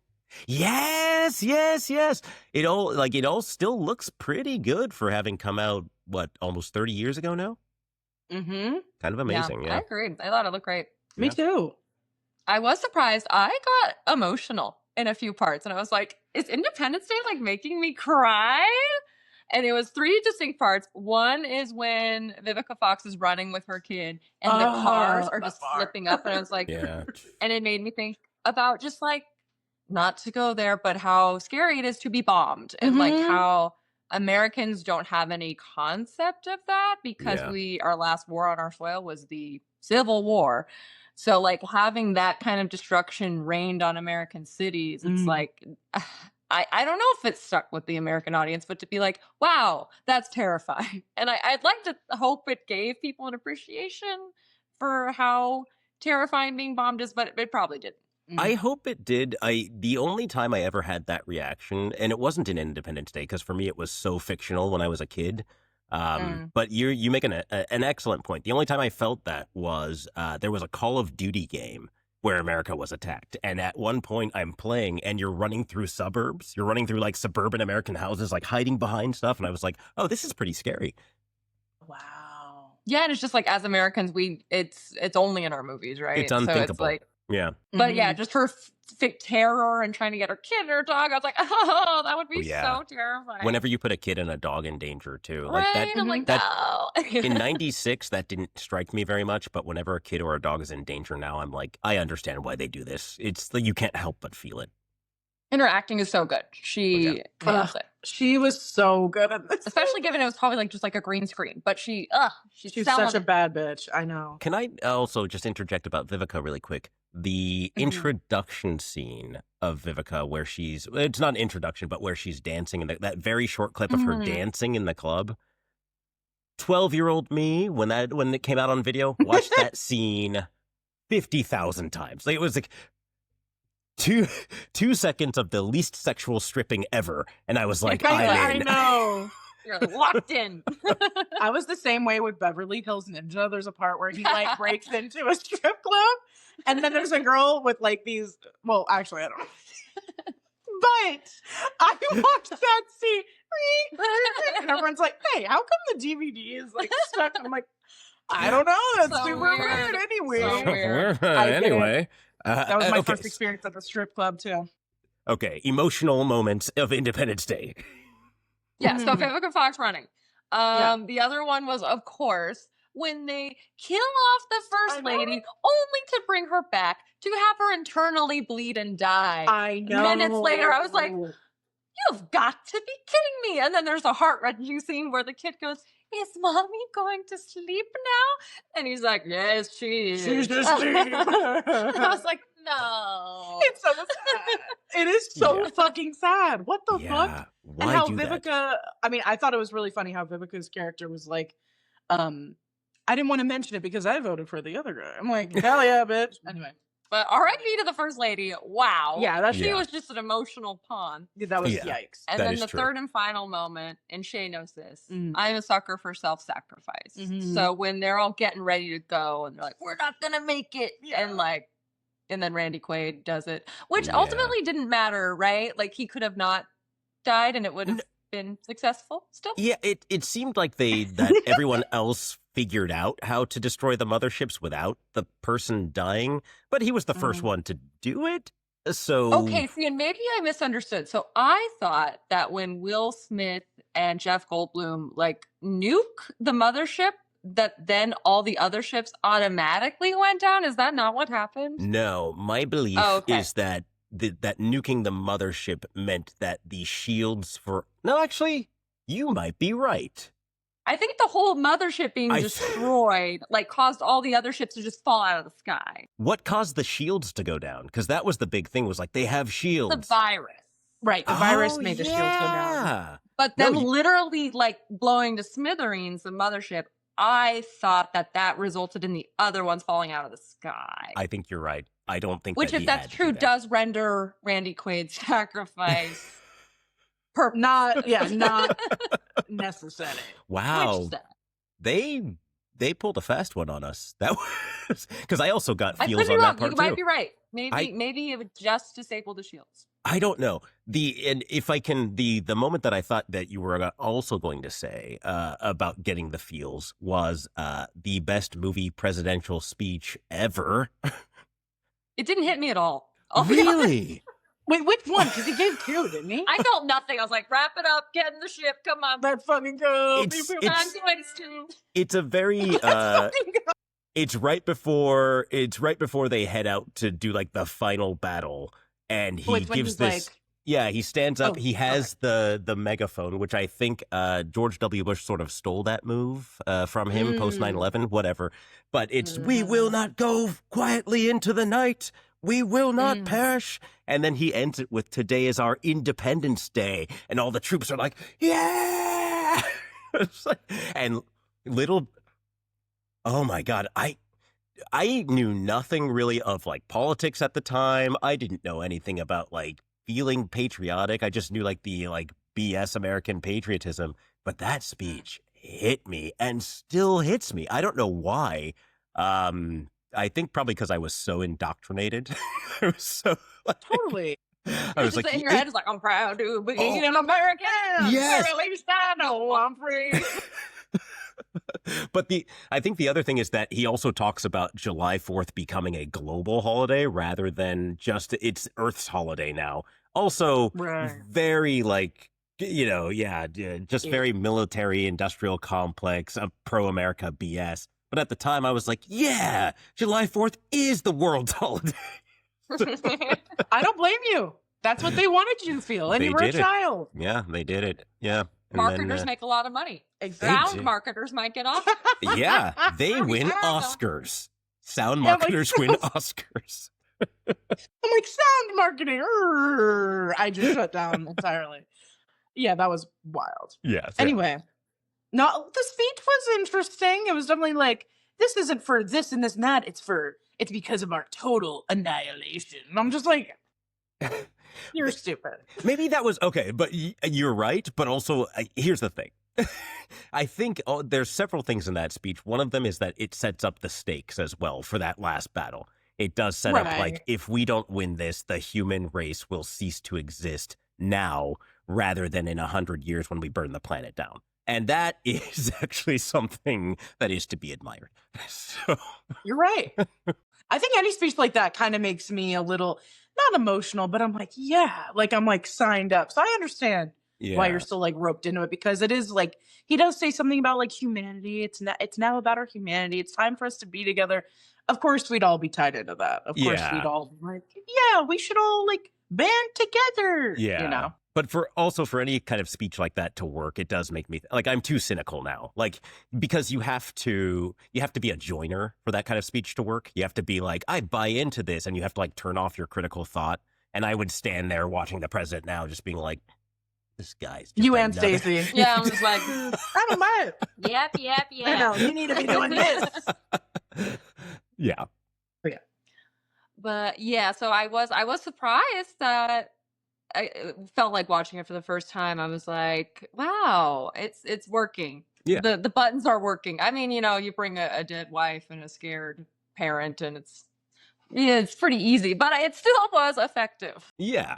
Yes. It all still looks pretty good for having come out, almost 30 years ago now? Mm-hmm. Kind of amazing, I agreed. I thought it looked great. Me too. I was surprised. I got emotional in a few parts, and I was like, is Independence Day like making me cry? And it was 3 distinct parts. One is when Vivica Fox is running with her kid and the cars are just slipping up. And I was like, Yeah. And it made me think about just like, not to go there, but how scary it is to be bombed and like how Americans don't have any concept of that because our last war on our soil was the Civil War. So like having that kind of destruction rained on American cities, it's like, I don't know if it stuck with the American audience, but to be like, wow, that's terrifying. And I'd like to hope it gave people an appreciation for how terrifying being bombed is, but it probably didn't. I hope it did. The only time I ever had that reaction, and it wasn't in Independence Day, because for me it was so fictional when I was a kid. But you make an excellent point. The only time I felt that was there was a Call of Duty game where America was attacked. And at one point I'm playing and you're running through suburbs. You're running through like suburban American houses, like hiding behind stuff. And I was like, oh, this is pretty scary. Wow. Yeah, and it's just like as Americans, it's only in our movies, right? It's unthinkable. So it's like, yeah. But yeah, just her terror and trying to get her kid and her dog. I was like, oh, that would be so terrifying. Whenever you put a kid and a dog in danger too, like right? that. I'm like, that no. in '96, that didn't strike me very much. But whenever a kid or a dog is in danger now, I'm like, I understand why they do this. It's like you can't help but feel it. And her acting is so good. She nails it. She was so good at this. Especially given it was probably like just like a green screen. But she's such a bad bitch. I know. Can I also just interject about Vivica really quick? The introduction scene of Vivica where it's not an introduction, but where she's dancing, and that very short clip of her dancing in the club. 12-year-old me, when it came out on video, watched that scene 50,000 times. Like, it was like 2 seconds of the least sexual stripping ever, and I was like, I I'm in. know. You're locked in. I was the same way with Beverly Hills Ninja. There's a part where he like breaks into a strip club, and then there's a girl with like these. Well, actually, I don't know. But I watched that scene, and everyone's like, "Hey, how come the DVD is like stuck?" And I'm like, "I don't know. That's So super weird. weird." Anyway, So weird. Anyway, that was my okay. first experience at the strip club too. Okay, emotional moments of Independence Day. Yeah, so Vivica Fox running. Yeah. The other one was, of course, when they kill off the first lady, only to bring her back to have her internally bleed and die. I know. Minutes later, I was like, you've got to be kidding me. And then there's a heart-wrenching scene where the kid goes, is mommy going to sleep now? And he's like, yes, she is. She's just sleeping. I was like, no. It's so sad. It is so fucking sad. What the Yeah, fuck? why And how do Vivica, that? I mean, I thought it was really funny how Vivica's character was like, I didn't want to mention it because I voted for the other guy. I'm like, hell yeah, bitch. Anyway. But R.I.P. to the first lady. Wow. Yeah, that's She was just an emotional pawn. that was Yeah. yikes. And That then is the true. third and final moment, and Shay knows this, Mhm. I'm a sucker for self-sacrifice. Mhm. So when they're all getting ready to go and they're like, we're not going to make it. And then Randy Quaid does it, which Yeah. ultimately didn't matter, right? Like he could have not died and it would have been successful still. Yeah, it seemed like that everyone else figured out how to destroy the motherships without the person dying, but he was the first one to do it. So Okay, see, and maybe I misunderstood. So I thought that when Will Smith and Jeff Goldblum like nuke the mothership, that then all the other ships automatically went down. Is that not what happened? No, my belief okay. is that that nuking the mothership meant that the shields for... No, actually, you might be right. I think the whole mothership being destroyed like caused all the other ships to just fall out of the sky. What caused the shields to go down? Because that was the big thing, was like, they have shields. The virus. Right, the virus Oh, made the shields go down. yeah. But No, them you- literally like blowing to smithereens the mothership, I thought that resulted in the other ones falling out of the sky. I think you're right. I don't think Which, that if he that's had to true, do that. does render Randy Quaid's sacrifice Not necessary. Wow. Which, They pulled a fast one on us. That was... Because I also got I feels could be on wrong. that part, You might too. be right. Maybe it would just disable the shields. I don't know. And if I can, the moment that I thought that you were also going to say about getting the feels was the best movie presidential speech ever. It didn't hit me at all. I'll be honest. Really? Wait, which one? Because he gave two, didn't he? I felt nothing. I was like, wrap it up, get in the ship, come on. That fucking girl. I'm going to. It's a very it's right before they head out to do like the final battle, and he Wait, when gives he's this. like- Yeah, he stands up. Oh, He has the megaphone, which I think George W. Bush sort of stole that move from him post 9/11, whatever. But it's, we will not go quietly into the night. We will not perish. And then he ends it with, today is our Independence Day. And all the troops are like, yeah! It's like, and little, oh my God, I knew nothing really of like politics at the time. I didn't know anything about like feeling patriotic. I just knew like the like BS American patriotism. But that speech hit me and still hits me. I don't know why. I think probably because I was so indoctrinated. I was so like, Totally. I was Just like, in your head is like, I'm proud to be an American. Yes. At least I know I'm free. But I think the other thing is that he also talks about July 4th becoming a global holiday rather than just it's Earth's holiday now. Also, Right. very like, just very military industrial complex, pro-America BS. But at the time, I was like, yeah, July 4th is the world's holiday. I don't blame you. That's what they wanted you to feel, and They you were a did it. child. Yeah, they did it. Yeah. And Marketers then, make a lot of money. Exactly. Sound marketers might get off. yeah, they win Yeah. Oscars. Sound Yeah, like- marketers win Oscars. I'm like, sound marketing. Urgh. I just shut down entirely. Yeah, that was wild. Yeah. Anyway, no, the speech was interesting. It was definitely like, this isn't for this and this and that. It's because of our total annihilation. And I'm just like, you're stupid. Maybe that was okay, but you're right. But also, here's the thing. I think there's several things in that speech. One of them is that it sets up the stakes as well for that last battle. it does set up like, Right. if we don't win this, the human race will cease to exist now rather than in 100 years when we burn the planet down. And that is actually something that is to be admired. So, You're right. I think any speech like that kind of makes me a little, not emotional, but I'm like, yeah, like I'm like signed up. So I understand why you're still like roped into it, because it is like, he does say something about like humanity. It's now about our humanity. It's time for us to be together. Of course, we'd all be tied into that. Of course, we'd all be like, yeah, we should all like band together. Yeah. You know? But for any kind of speech like that to work, it does make me like, I'm too cynical now. Like, because you have to be a joiner for that kind of speech to work. You have to be like, I buy into this, and you have to like turn off your critical thought. And I would stand there watching the president now, just being like, this guy's just You and another- Stacey. Yeah, I was like, I don't mind. yep. I know, you need to be doing this. Yeah. But yeah, so I was surprised that it felt like watching it for the first time. I was like, wow, it's working. Yeah. The buttons are working. I mean, you bring a dead wife and a scared parent, and it's pretty easy, but it still was effective. Yeah.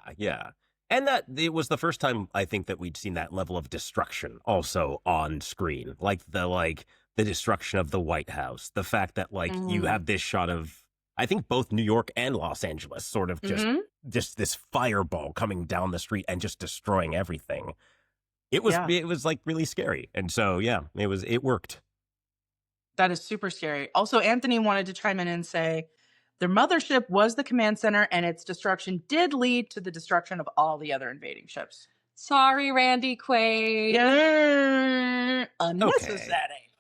And that it was the first time I think that we'd seen that level of destruction also on screen. Like the destruction of the White House, the fact that like you have this shot of, I think, both New York and Los Angeles, sort of just this fireball coming down the street and just destroying everything. It was like really scary. And so, yeah, it worked. That is super scary. Also, Anthony wanted to chime in and say their mothership was the command center, and its destruction did lead to the destruction of all the other invading ships. Sorry, Randy Quaid. Yeah. Unnecessary.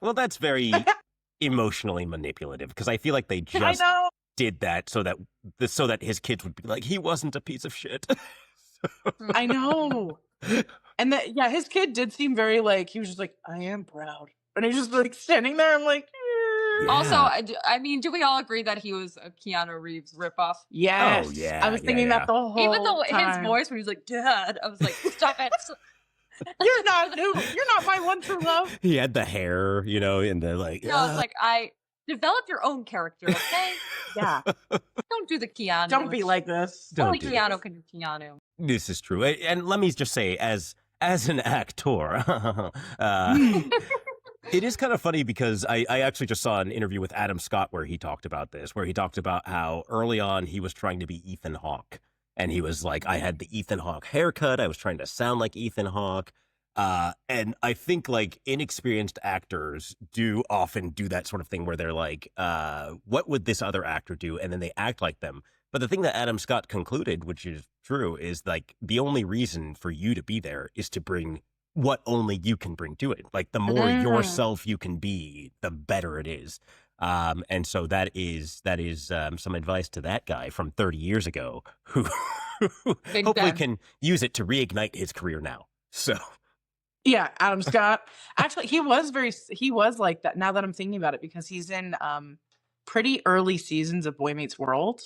Well, that's very emotionally manipulative, because I feel like they just did that so that his kids would be like, he wasn't a piece of shit. I know. And his kid did seem very like, he was just like, I am proud. And he's just like standing there. I'm like, Yeah. Also, I mean, do we all agree that he was a Keanu Reeves ripoff? yes. Oh, yeah, I was thinking that the whole Even though time. his voice when he was like, Dad, I was like, stop it. You're not my one true love. He had the hair, and the like. No, it's like, develop your own character, okay? Yeah. Don't do the Keanu. Don't be like this. Only do Keanu can do Keanu. This is true. And let me just say, as an actor, it is kind of funny because I actually just saw an interview with Adam Scott where he talked about this, where he talked about how early on he was trying to be Ethan Hawke. And he was like, I had the Ethan Hawke haircut. I was trying to sound like Ethan Hawke. And I think like inexperienced actors do often do that sort of thing where they're like, what would this other actor do? And then they act like them. But the thing that Adam Scott concluded, which is true, is like the only reason for you to be there is to bring what only you can bring to it. Like the more yourself you can be, the better it is. And so that is some advice to that guy from 30 years ago who hopefully can use it to reignite his career now. So. Yeah, Adam Scott. Actually, he was like that now that I'm thinking about it, because he's in pretty early seasons of Boy Meets World.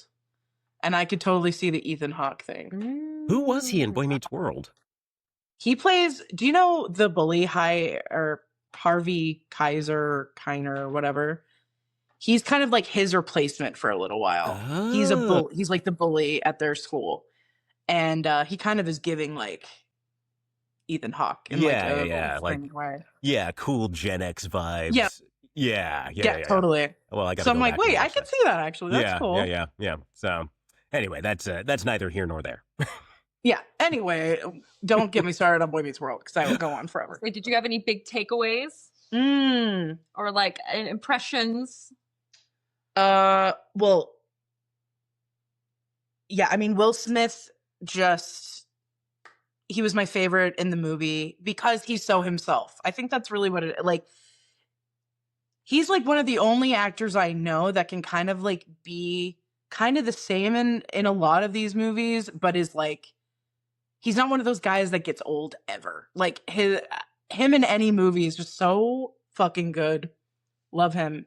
And I could totally see the Ethan Hawke thing. Who was he in Boy Meets World? He plays, do you know the bully Harvey Kiner or whatever? He's kind of like his replacement for a little while. Oh. He's like the bully at their school. And he kind of is giving like Ethan Hawke in Yeah, cool Gen X vibes. Yeah. Yeah. Totally. Well, I got. So I'm like, wait, I can see that actually. That's cool. Yeah. So anyway, that's neither here nor there. Yeah. Anyway, don't get me started on Boy Meets World, because I will go on forever. Wait, did you have any big takeaways? Or like impressions? Well, yeah, I mean, Will Smith he was my favorite in the movie because he's so himself. I think that's really what it, like, he's like one of the only actors I know that can kind of like be kind of the same in a lot of these movies, but is like, he's not one of those guys that gets old ever. Like him in any movie is just so fucking good. Love him.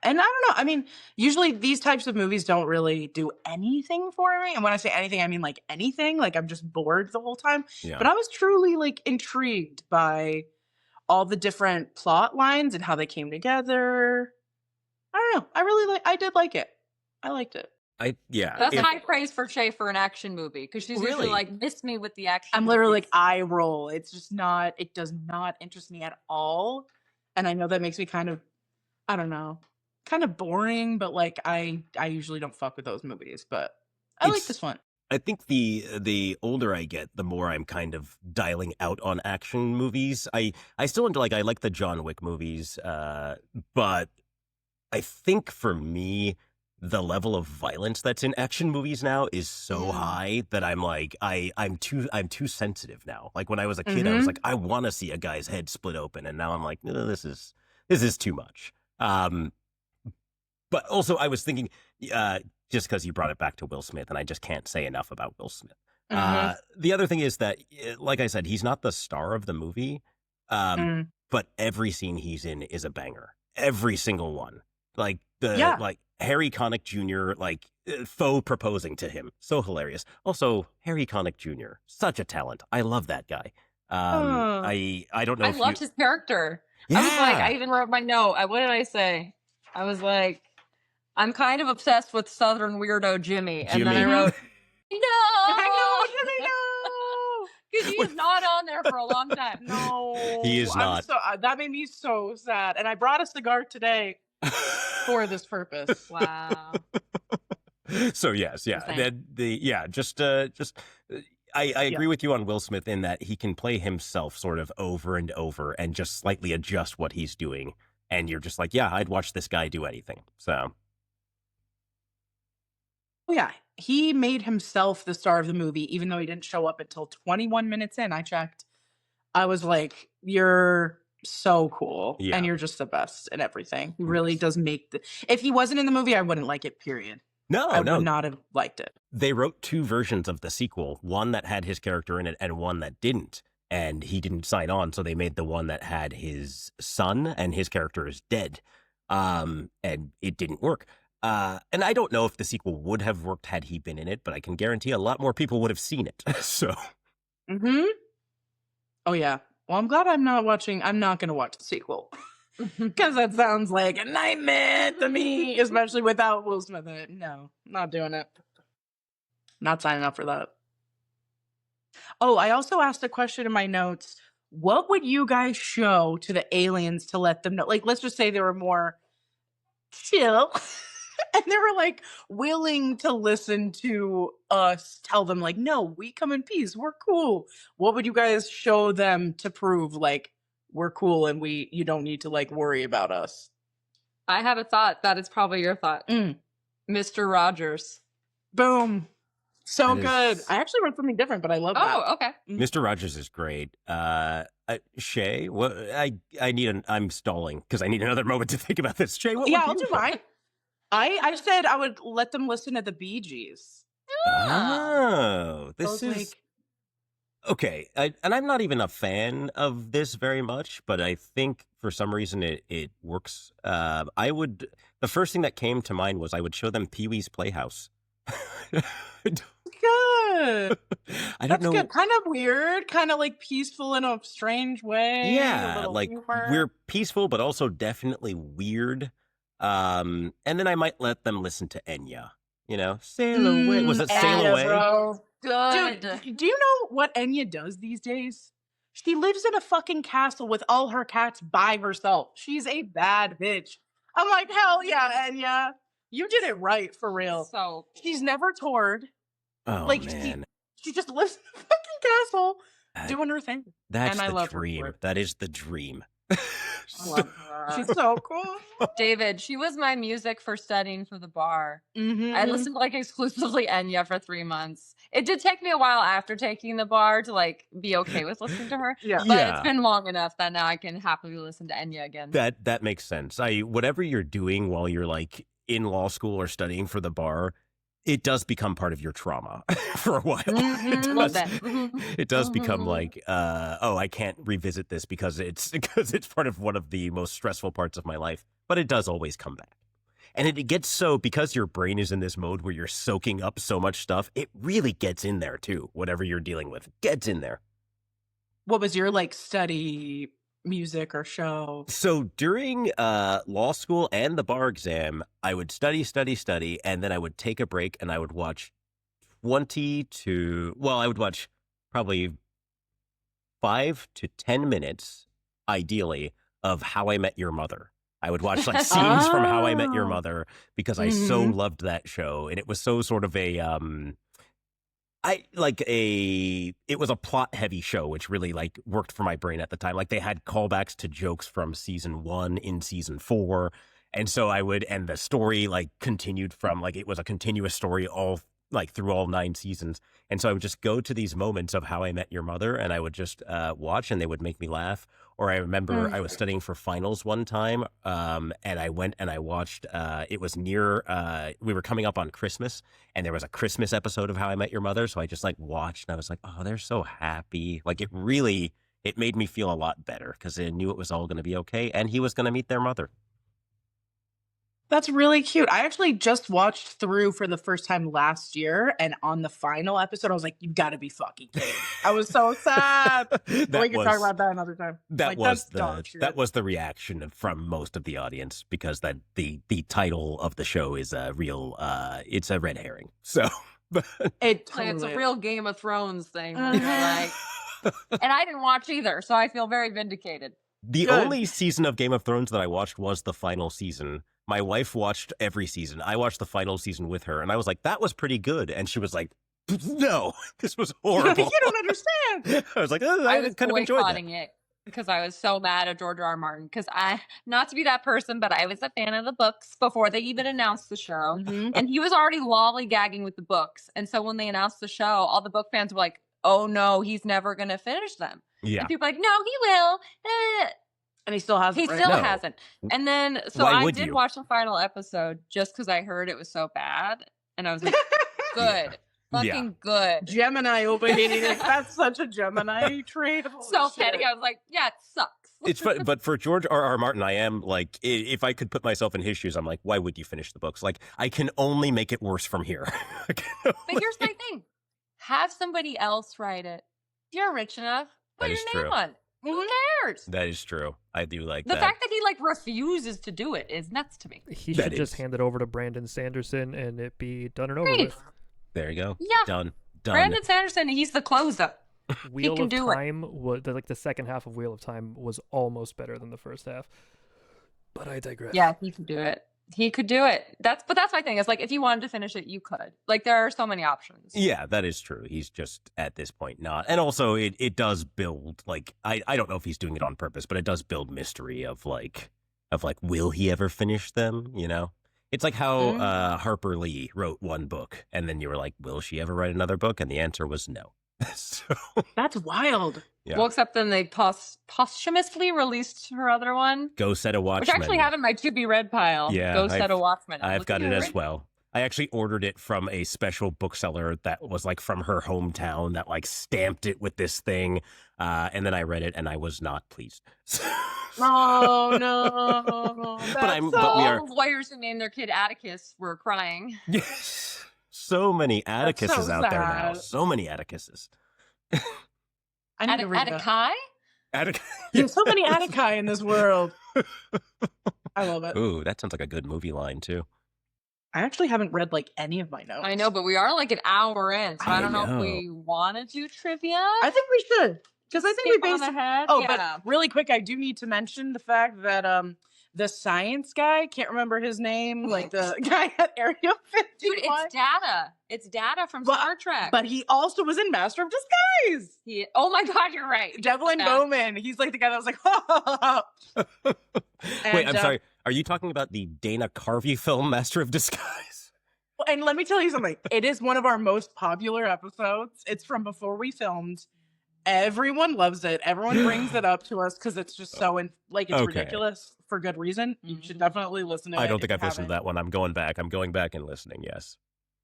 And I don't know. I mean, usually these types of movies don't really do anything for me. And when I say anything, I mean like anything. Like I'm just bored the whole time. Yeah. But I was truly like intrigued by all the different plot lines and how they came together. I don't know. I did like it. I liked it. That's high praise for Shay for an action movie, because she's usually Really? like, miss me with the action. I'm literally like movies. eye roll. It's just not. It does not interest me at all. And I know that makes me kind of, I don't know, kind of boring. But like I usually don't fuck with those movies. But I like this one. I think the older I get, the more I'm kind of dialing out on action movies. I still enjoy, I like the John Wick movies, but I think for me, the level of violence that's in action movies now is so high that I'm like, I'm too sensitive now. Like when I was a kid, I was like, I want to see a guy's head split open, and now I'm like, no, this is too much. But also I was thinking, just because you brought it back to Will Smith, and I just can't say enough about Will Smith. The other thing is that, like I said, he's not the star of the movie, but every scene he's in is a banger. Every single one. Like like Harry Connick Jr., like faux proposing to him. So hilarious. Also, Harry Connick Jr., such a talent. I love that guy. I don't know. I loved his character. Yeah. I was like, I even wrote my note. What did I say? I was like, I'm kind of obsessed with Southern weirdo Jimmy. And then I wrote, no! I know, Jimmy, no! Because he is not on there for a long time. No. He is not. That made me so sad. And I brought a cigar today for this purpose. Wow. So yes, yeah. I agree with you on Will Smith in that he can play himself sort of over and over and just slightly adjust what he's doing. And you're just like, yeah, I'd watch this guy do anything. So. Yeah, he made himself the star of the movie, even though he didn't show up until 21 minutes in. I checked. I was like, you're so cool. Yeah. And you're just the best and everything. He really does make if he wasn't in the movie, I wouldn't like it, period. I would not have liked it. They wrote 2 versions of the sequel, one that had his character in it and one that didn't. And he didn't sign on, so they made the one that had his son and his character is dead. And it didn't work. And I don't know if the sequel would have worked had he been in it, but I can guarantee a lot more people would have seen it. So. Oh, yeah. Well, I'm glad I'm not going to watch the sequel. Because that sounds like a nightmare to me, especially without Will Smith in it. No, not doing it. Not signing up for that. Oh, I also asked a question in my notes. What would you guys show to the aliens to let them know? Like, let's just say they were more chill and they were like willing to listen to us tell them like, no, we come in peace. We're cool. What would you guys show them to prove like we're cool and you don't need to like worry about us? I have a thought that is probably your thought. Mr. Rogers. Boom. So good. I actually wrote something different, but I love that. Oh, okay. Mr. Rogers is great. Shay, I'm stalling because I need another moment to think about this. Shay, what I'll do mine. I said I would let them listen to the Bee Gees. Oh, this is like... Okay. And I'm not even a fan of this very much, but I think for some reason it works. The first thing that came to mind was I would show them Pee-wee's Playhouse. Good. I don't know. Good. Kind of weird, kind of like peaceful in a strange way. Yeah, like we're peaceful, but also definitely weird. And then I might let them listen to Enya. You know, Sail Away. Was it Sail Away? Bro. Good. Dude, do you know what Enya does these days? She lives in a fucking castle with all her cats by herself. She's a bad bitch. I'm like, hell yeah, Enya. You did it right, for real. So she's never toured. Oh, like, man. She just lives in a fucking castle doing her thing. That's and the dream. That is the dream. I love her. She's so cool. David, she was my music for studying for the bar. Mm-hmm. I listened to like exclusively Enya for 3 months. It did take me a while after taking the bar to like be okay with listening to her. But it's been long enough that now I can happily listen to Enya again. That makes sense. Whatever you're doing while you're like in law school or studying for the bar, it does become part of your trauma for a while. It does become like, I can't revisit this because it's part of one of the most stressful parts of my life. But it does always come back. And it gets so, because your brain is in this mode where you're soaking up so much stuff, it really gets in there too. Whatever you're dealing with gets in there. What was your like study music or show? So during law school and the bar exam, I would study, and then I would take a break and I would watch I would watch probably 5 to 10 minutes, ideally, of How I Met Your Mother. I would watch like scenes from How I Met Your Mother because I so loved that show, and it was so sort of a it was a plot heavy show, which really like worked for my brain at the time. Like they had callbacks to jokes from season 1 in season 4. And so and the story like continued from like, it was a continuous story all like through all 9 seasons. And so I would just go to these moments of How I Met Your Mother and I would just watch, and they would make me laugh. Or I remember I was studying for finals one time, and I went and I watched, it was near, we were coming up on Christmas, and there was a Christmas episode of How I Met Your Mother. So I just like watched, and I was like, oh, they're so happy. Like it made me feel a lot better because I knew it was all going to be okay, and he was going to meet their mother. That's really cute. I actually just watched through for the first time last year, and on the final episode, I was like, "You've got to be fucking kidding!" I was so sad. We can talk about that another time. That was the reaction from most of the audience, because that the title of the show is a real it's a red herring. So it's a real Game of Thrones thing. Like, and I didn't watch either, so I feel very vindicated. The only season of Game of Thrones that I watched was the final season. My wife watched every season. I watched the final season with her, and I was like, that was pretty good. And she was like, no, this was horrible. You don't understand. I was like, I kind of enjoyed that. It because I was so mad at George R. Martin, because not to be that person, but I was a fan of the books before they even announced the show. And he was already lollygagging with the books. And so when they announced the show, all the book fans were like, oh no, he's never going to finish them. Yeah. And people were like, no, he will. And he still hasn't. Hasn't. And then, so I did watch the final episode just because I heard it was so bad. And I was like, good. Fucking good. Gemini overhating it. That's such a Gemini trait. So petty. I was like, yeah, it sucks. It's fun, but for George R. Martin, I am like, if I could put myself in his shoes, I'm like, why would you finish the books? Like, I can only make it worse from here. But here's my thing. Have somebody else write it. If you're rich enough, put your name on it. Who cares? That is true. I do like that. The fact that he like refuses to do it is nuts to me. He should just hand it over to Brandon Sanderson and it be done and over with. There you go. Yeah. Done. Brandon Sanderson, he's the closer. Wheel of Time was like the second half of Wheel of Time was almost better than the first half. But I digress. Yeah, he could do it. He could do it. That's my thing. It's like, if you wanted to finish it, you could. Like, there are so many options. Yeah, that is true. He's just at this point not. And also it does build like, I don't know if he's doing it on purpose, but it does build mystery of like will he ever finish them, you know? It's like how Harper Lee wrote one book and then you were like, will she ever write another book? And the answer was no. So that's wild. Yeah. Well, except then they posthumously released her other one, Go Set a Watchman, which I actually have in my to be read pile. Yeah, Go Set a Watchman. I've got it as well. I actually ordered it from a special bookseller that was like from her hometown that like stamped it with this thing, and then I read it and I was not pleased. Oh no! But we are lawyers who named their kid Atticus were crying. Yes. So many Atticuses out there now. So many Atticuses. I need to read Atticai? There's so many Atticai in this world. I love it. Ooh, that sounds like a good movie line too. I actually haven't read like any of my notes. I know, but we are like an hour in, so I don't know if we want to do trivia. I think we should, because I think we basically. Yeah. But really quick, I do need to mention the fact that the science guy, can't remember his name, like the guy at Area 51. Dude, it's Data. It's Data from Star Trek. But he also was in Master of Disguise. Oh my God, you're right. Devlin Bowman. He's like the guy that was like, ha. Wait, I'm sorry. Are you talking about the Dana Carvey film, Master of Disguise? And let me tell you something. It is one of our most popular episodes. It's from before we filmed. Everyone loves it. Everyone brings it up to us because it's just so ridiculous for good reason. You should definitely listen to it. I don't think I've listened to that one. I'm going back and listening. Yes.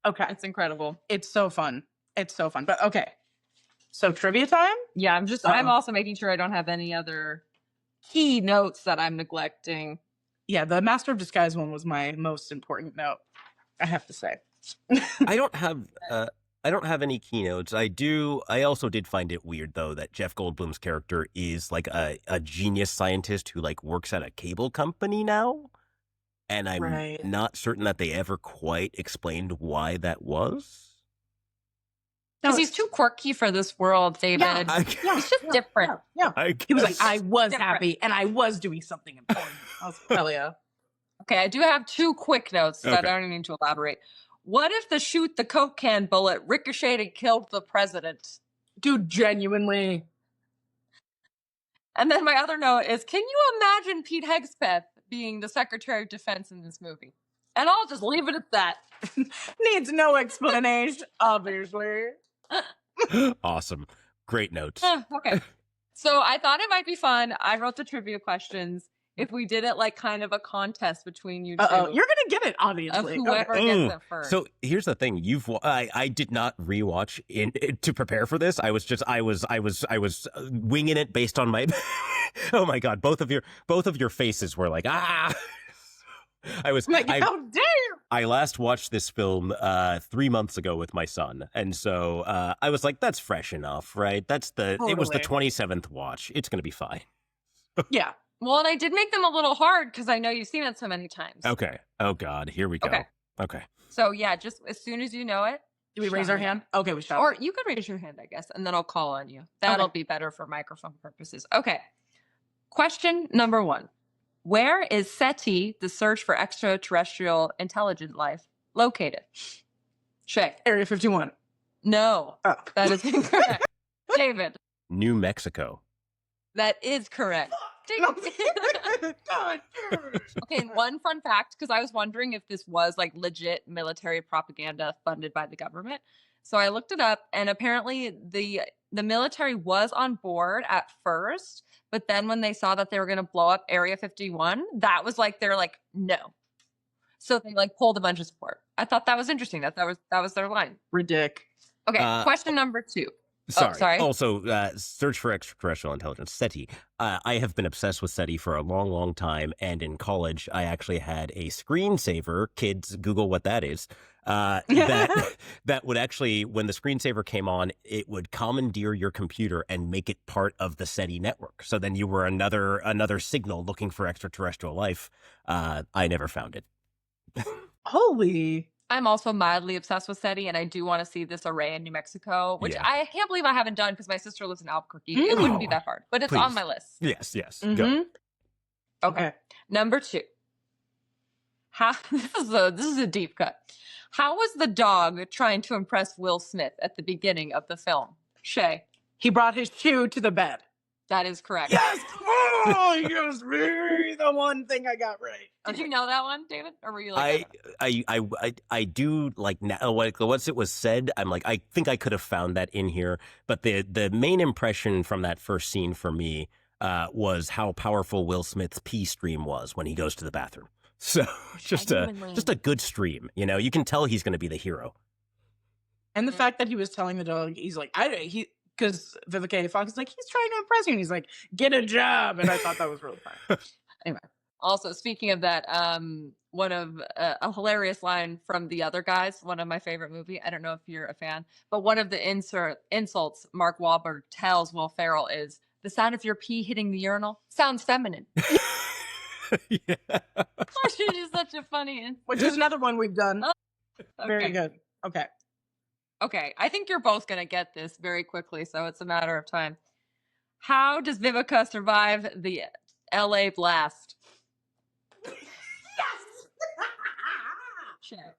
Okay. It's incredible. It's so fun. But okay. So trivia time? Yeah, I'm also making sure I don't have any other key notes that I'm neglecting. Yeah, the Master of Disguise one was my most important note, I have to say. I don't have I don't have any keynotes. I also did find it weird though that Jeff Goldblum's character is like a genius scientist who like works at a cable company now. And I'm Right. not certain that they ever quite explained why that was. Because he's too quirky for this world, David. Yeah. He's just different. Yeah. He was like, I was Different. happy and I was doing something important. I was hell yeah. Okay, I do have 2 quick notes that Okay. I don't even need to elaborate. What if the shoot the Coke can bullet ricocheted and killed the president? Dude, genuinely. And then my other note is, can you imagine Pete Hegseth being the Secretary of Defense in this movie? And I'll just leave it at that. Needs no explanation, obviously. Awesome. Great notes. Okay. So I thought it might be fun. I wrote the trivia questions. If we did it like kind of a contest between you two. You're gonna get it, Of obviously. whoever Okay. gets it first. So here's the thing: I did not rewatch to prepare for this. I was winging it based on my. Oh my god! Both of your faces were like ah. Like, how dare you? I last watched this film 3 months ago with my son, and so I was like, "That's fresh enough, right? It was the Totally. 27th watch. It's gonna be fine." Yeah. Well, and I did make them a little hard because I know you've seen it so many times. Okay. Oh god, here we go. Okay. Okay. So yeah, just as soon as you know it. Do we raise our hand? Okay, we shall. Or you could raise your hand, I guess, and then I'll call on you. That'll be better for microphone purposes. Okay. Question number 1. Where is SETI, the search for extraterrestrial intelligent life, located? Shay. Area 51. No. Oh. That is incorrect. David. New Mexico. That is correct. God. Okay, and one fun fact, because I was wondering if this was like legit military propaganda funded by the government. So I looked it up, and apparently the military was on board at first, but then when they saw that they were going to blow up Area 51, that was like they're like no. So they like pulled a bunch of support. I thought that was interesting. That was their line. Ridic. Okay, question number 2. Sorry. Sorry. Also, search for extraterrestrial intelligence, SETI. I have been obsessed with SETI for a long, long time, and in college, I actually had a screensaver. Kids, Google what that is. That would actually, when the screensaver came on, it would commandeer your computer and make it part of the SETI network. So then you were another signal looking for extraterrestrial life. I never found it. Holy. I'm also mildly obsessed with SETI, and I do want to see this array in New Mexico, which Yeah. I can't believe I haven't done because my sister lives in Albuquerque. It wouldn't be that hard, but it's on Please. my list. Yes. Go. Mhm. Okay. Number 2. How this is a deep cut. How was the dog trying to impress Will Smith at the beginning of the film? Shay. He brought his shoe to the bed. That is correct. Yes! Oh, yes, me! The one thing I got right. Did you know that one, David? Or were you like I do like now. Like once it was said, I'm like I think I could have found that in here. But the main impression from that first scene for me was how powerful Will Smith's pee stream was when he goes to the bathroom. So just a good stream. You know, you can tell he's going to be the hero. And the fact that he was telling the dog, he's like, because Vivica A. Fox is like, he's trying to impress you. And he's like, get a job. And I thought that was really fun. Anyway. Also, speaking of that, one of a hilarious line from The Other Guys, one of my favorite movie. I don't know if you're a fan, but one of the insults Mark Wahlberg tells Will Ferrell is, the sound of your pee hitting the urinal sounds feminine. Yeah. Which is just such a funny insult. Which is another one we've done. Very Okay. good. Okay. Okay, I think you're both going to get this very quickly, so it's a matter of time. How does Vivica survive the LA blast? Sure.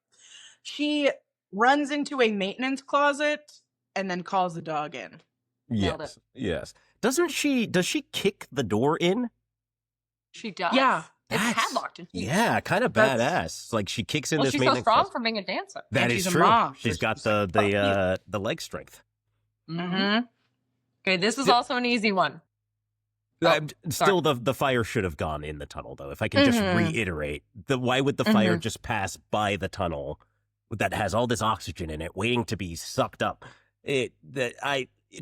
She runs into a maintenance closet and then calls the dog in. Nailed Yes. Does she kick the door in? She does. Yeah. It's That's- padlocked. And Yeah, kind of That's- badass. Like she kicks in well, this she's so maintenance strong closet. from being a dancer. That And is she's a true. mom, so She's got she's like, the leg strength. Mm-hmm. Okay, this is also an easy one. Still, the fire should have gone in the tunnel, though. If I can just reiterate, why would the fire just pass by the tunnel that has all this oxygen in it, waiting to be sucked up?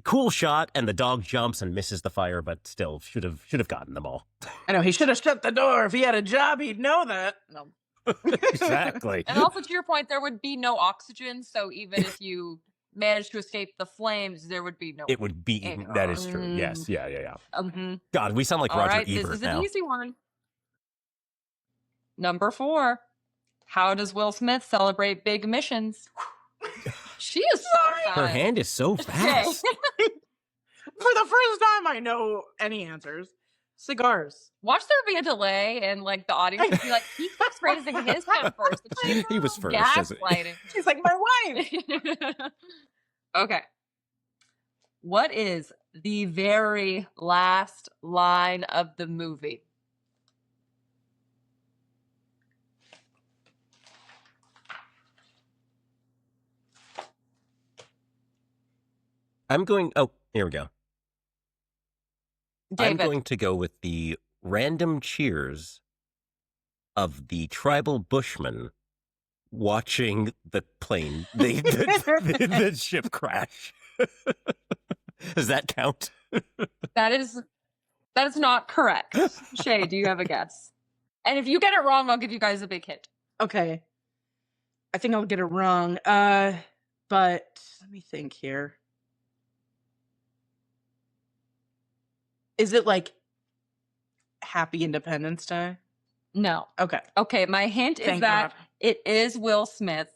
Cool shot, and the dog jumps and misses the fire, but still should have gotten them all. I know, he should have shut the door. If he had a job, he'd know that. No. Exactly. And also, to your point, there would be no oxygen, so even if you managed to escape the flames, there would be no. It would be anger. that is true. Yes, yeah. Mhm. God, we sound like All Roger right, Ebert this is now. an easy one. Number 4. How does Will Smith celebrate big missions? She is so fast. Her hand is so fast. For the first time, I know any answers. Cigars. Watch there be a delay, and like the audience would be like, he keeps raising his hand first. And she's He was first. Isn't it? gaslighting. She's like, my wife. Okay. What is the very last line of the movie? I'm going. Oh, here we go. I'm David. going to go with the random cheers of the tribal bushmen watching the plane, the ship crash. Does that count? That is not correct. Shay, do you have a guess? And if you get it wrong, I'll give you guys a big hint. Okay. I think I'll get it wrong. But let me think here. Is it like Happy Independence Day? No. Okay. Okay, my hint is Thank that God. it is Will Smith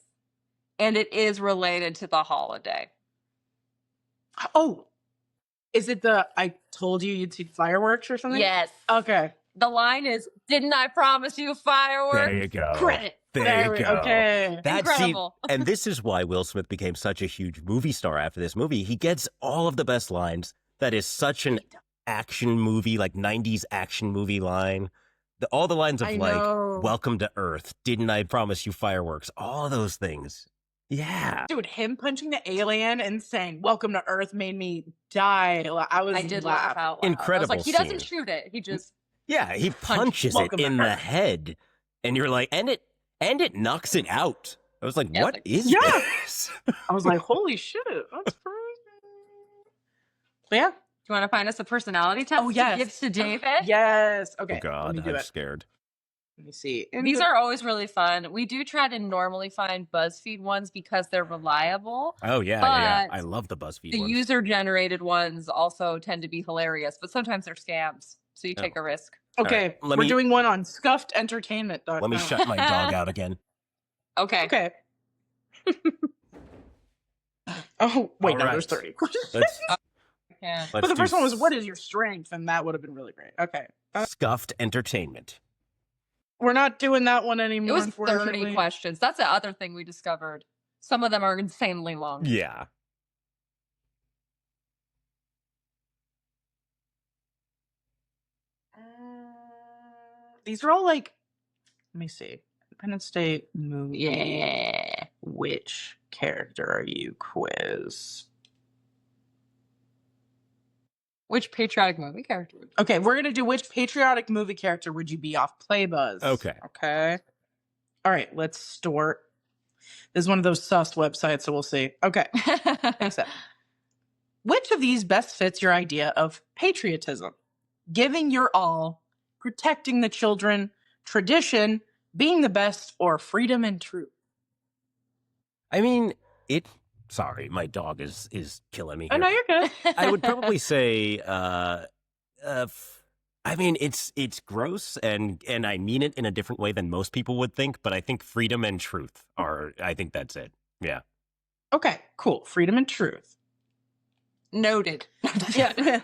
and it is related to the holiday. Oh, is it the I told you you'd see fireworks or something? Yes. Okay. The line is, "Didn't I promise you fireworks?" There you go. Credit. There you go. Okay. Incredible. And this is why Will Smith became such a huge movie star after this movie. He gets all of the best lines. That is such an action movie, like 90s action movie line. All the lines of I like, know. welcome to Earth, didn't I promise you fireworks? All those things. Yeah. Dude, him punching the alien and saying "Welcome to Earth" made me die. I did laugh out loud. I was Incredible like, he doesn't scene. shoot it. He just Yeah, he punches it Welcome to in the Earth. head. And you're like, and it knocks it out. I was like, Yeah, what like- is Yeah. this? I was like, holy shit, that's crazy. Yeah. Do you want to find us a personality test Oh, yes. to give to David? Yes. Okay. Oh Let God, me do I'm it. scared. Let me see. These are always really fun. We do try to normally find BuzzFeed ones because they're reliable. Oh yeah. But I love the BuzzFeed The ones. user-generated ones also tend to be hilarious, but sometimes they're scams, so you Oh. take a risk. Okay. Alright, let We're me- doing one on scuffedentertainment.com. Let me shut my dog out again. Okay. Okay. Oh, wait, All no, right. there's 30. Let's, Yeah. But the first one was, what is your strength? And that would have been really great. Okay. Scuffed entertainment. We're not doing that one It anymore, was unfortunately. 30 questions. That's the other thing we discovered. Some of them are insanely long. Yeah. These are all like, let me see. Independence Day movie. Yeah. Which character are you? Quiz. Which patriotic movie character would you? Okay, we're gonna do which patriotic movie character would you be off Playbuzz? Okay. Okay. All right, let's start. This is one of those sus websites, so we'll see. Okay. Except, which of these best fits your idea of patriotism? Giving your all, protecting the children, tradition, being the best, or freedom and truth? I mean, sorry, my dog is killing me Oh here. no, you're good. I would probably say, I mean, it's gross, and I mean it in a different way than most people would think. But I think freedom and truth are. I think that's it. Yeah. Okay, cool. Freedom and truth. Noted. Yeah.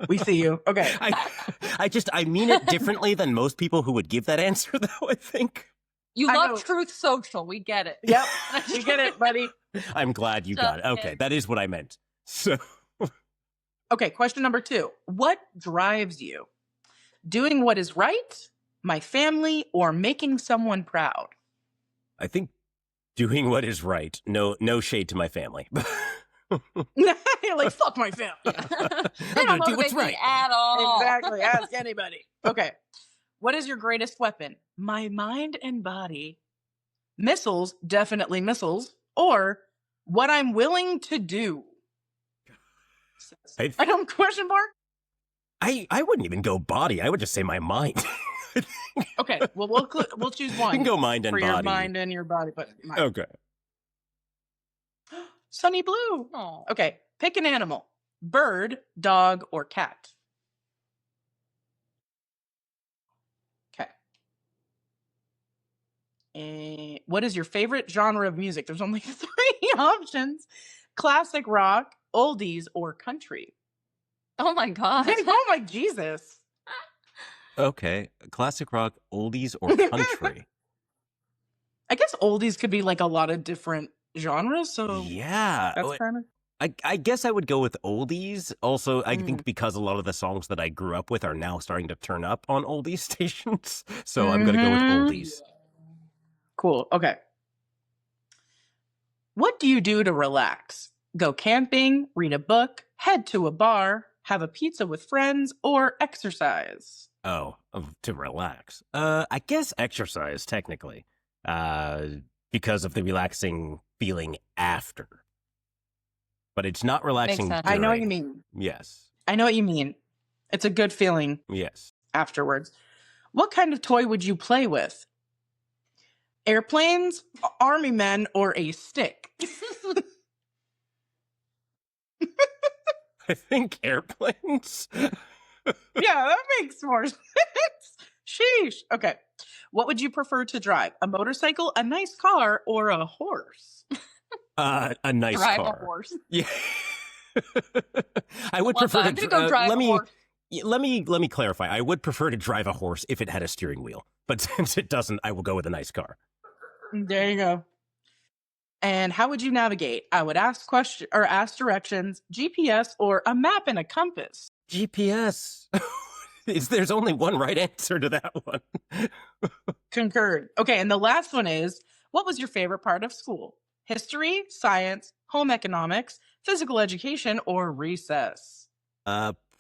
We see you. Okay. I mean it differently than most people who would give that answer, though. I think. You I know. love Truth Social. We get it. Yep. You get it, buddy. I'm glad you got it. Okay, that is what I meant. So. Okay, question number 2. What drives you? Doing what is right, my family, or making someone proud? I think doing what is right. No shade to my family. You're like, fuck my family. They I'm don't gonna do what's motivate me right. at all. Exactly. Ask anybody. Okay. What is your greatest weapon? My mind and body. Missiles, definitely missiles. Or what I'm willing to do. I- I don't question mark. I wouldn't even go body. I would just say my mind. Okay. Well, we'll choose one. You can go mind and for body. your mind and your body, but mind. Okay. Sunny blue. Oh. Okay, pick an animal. Bird, dog, or cat. Okay. What is your favorite genre of music? There's only 3 options. Classic rock, oldies, or country. Oh my God. Oh my Jesus. Okay. Classic rock, oldies, or country? I guess oldies could be like a lot of different genres, so Yeah. that's kind of... I guess I would go with oldies. Also, I think because a lot of the songs that I grew up with are now starting to turn up on oldies stations. So I'm going to go with oldies. Cool. Okay. What do you do to relax? Go camping, read a book, head to a bar, have a pizza with friends, or exercise? Oh, to relax. I guess exercise, technically. Because of the relaxing feeling after. But it's not relaxing sense. I know what you during. mean. Yes. I know what you mean. It's a good feeling Yes. afterwards. What kind of toy would you play with? Airplanes, army men, or a stick? I think airplanes. Yeah, that makes more sense. Sheesh. Okay. What would you prefer to drive? A motorcycle, a nice car, or a horse? A nice Drive car. a horse. Yeah. I would Well, prefer I'm to gonna go drive let a me horse. let me clarify. I would prefer to drive a horse if it had a steering wheel, but since it doesn't, I will go with a nice car. There you go. And how would you navigate? I would ask directions, GPS, or a map and a compass. GPS. There's only one right answer to that one. Concurred. Okay, and the last one is, what was your favorite part of school? History, science, home economics, physical education, or recess?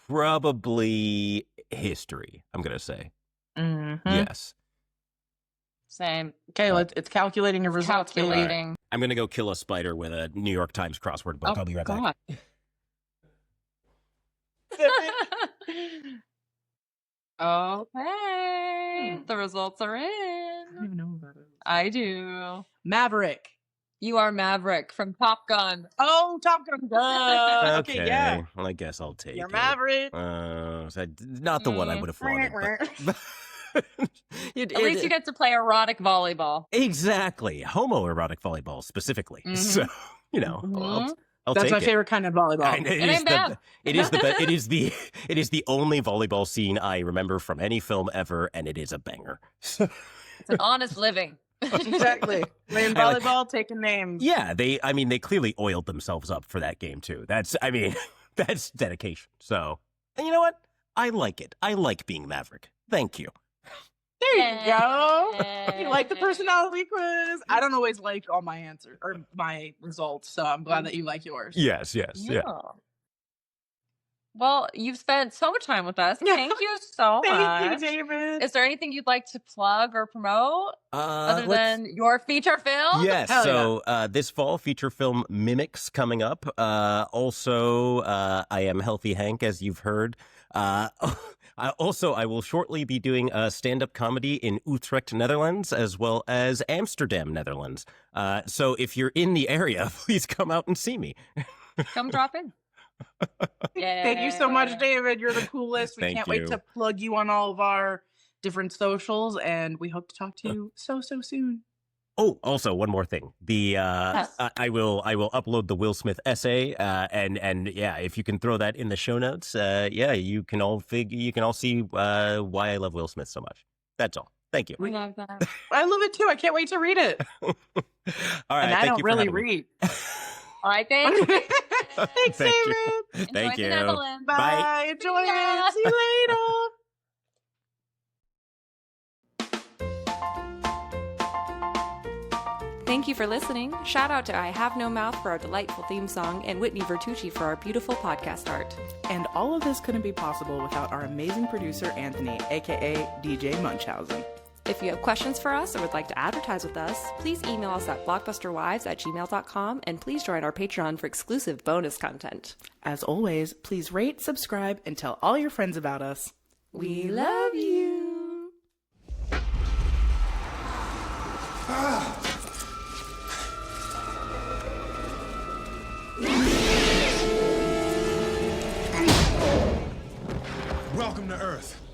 Probably history, I'm going to say. Mm-hmm. Yes. Same. Okay, it's calculating your results. Billy. Calculating. I'm going to go kill a spider with a New York Times crossword book. I'll be right back. Okay. The results are I in. don't even know about it. I do. Maverick. You are Maverick from Top Gun. Oh, Top Gun. Duh. Okay, yeah. Well, I guess I'll take You're it. Maverick. Not the one I would have wanted. But At least you get to play erotic volleyball. Exactly. Homoerotic volleyball specifically. So, I'll That's take my it. favorite kind of volleyball. It is the only volleyball scene I remember from any film ever, and it is a banger. It's an honest living. Exactly. Playing volleyball, taking names. Yeah, they clearly oiled themselves up for that game too. That's dedication. So, and you know what? I like it. I like being Maverick. Thank you. There you go. You like the personality quiz? I don't always like all my answers or my results, so I'm glad that you like yours. Yes. Yeah. Well, you've spent so much time with us. Thank you so much. Thank you, David. Is there anything you'd like to plug or promote other than your feature film? Yes. Hell So this fall, feature film Mimics coming up. Also, I am Healthy Hank, as you've heard. I will shortly be doing a stand-up comedy in Utrecht, Netherlands, as well as Amsterdam, Netherlands. So if you're in the area, please come out and see me. Come drop in. Yeah. Thank you so much, David. You're the coolest. We Thank can't you. wait to plug you on all of our different socials, and we hope to talk to you so soon. Oh, also one more thing. Yes. I will upload the Will Smith essay, and yeah, if you can throw that in the show notes, you can all see why I love Will Smith so much. That's all. Thank you. We love that. I love it too. I can't wait to read it. All right, And I thank don't you for really having me. read. All right, thanks. Thanks, Thank you. David. Thank Enjoy you. the Netherlands. Bye. Bye. Enjoy Yeah. it. See you later. Thank you for listening. Shout out to I Have No Mouth for our delightful theme song and Whitney Vertucci for our beautiful podcast art. And all of this couldn't be possible without our amazing producer, Anthony, aka DJ Munchausen. If you have questions for us or would like to advertise with us, please email us at blockbusterwives@gmail.com and please join our Patreon for exclusive bonus content. As always, please rate, subscribe, and tell all your friends about us. We love you. Welcome to Earth.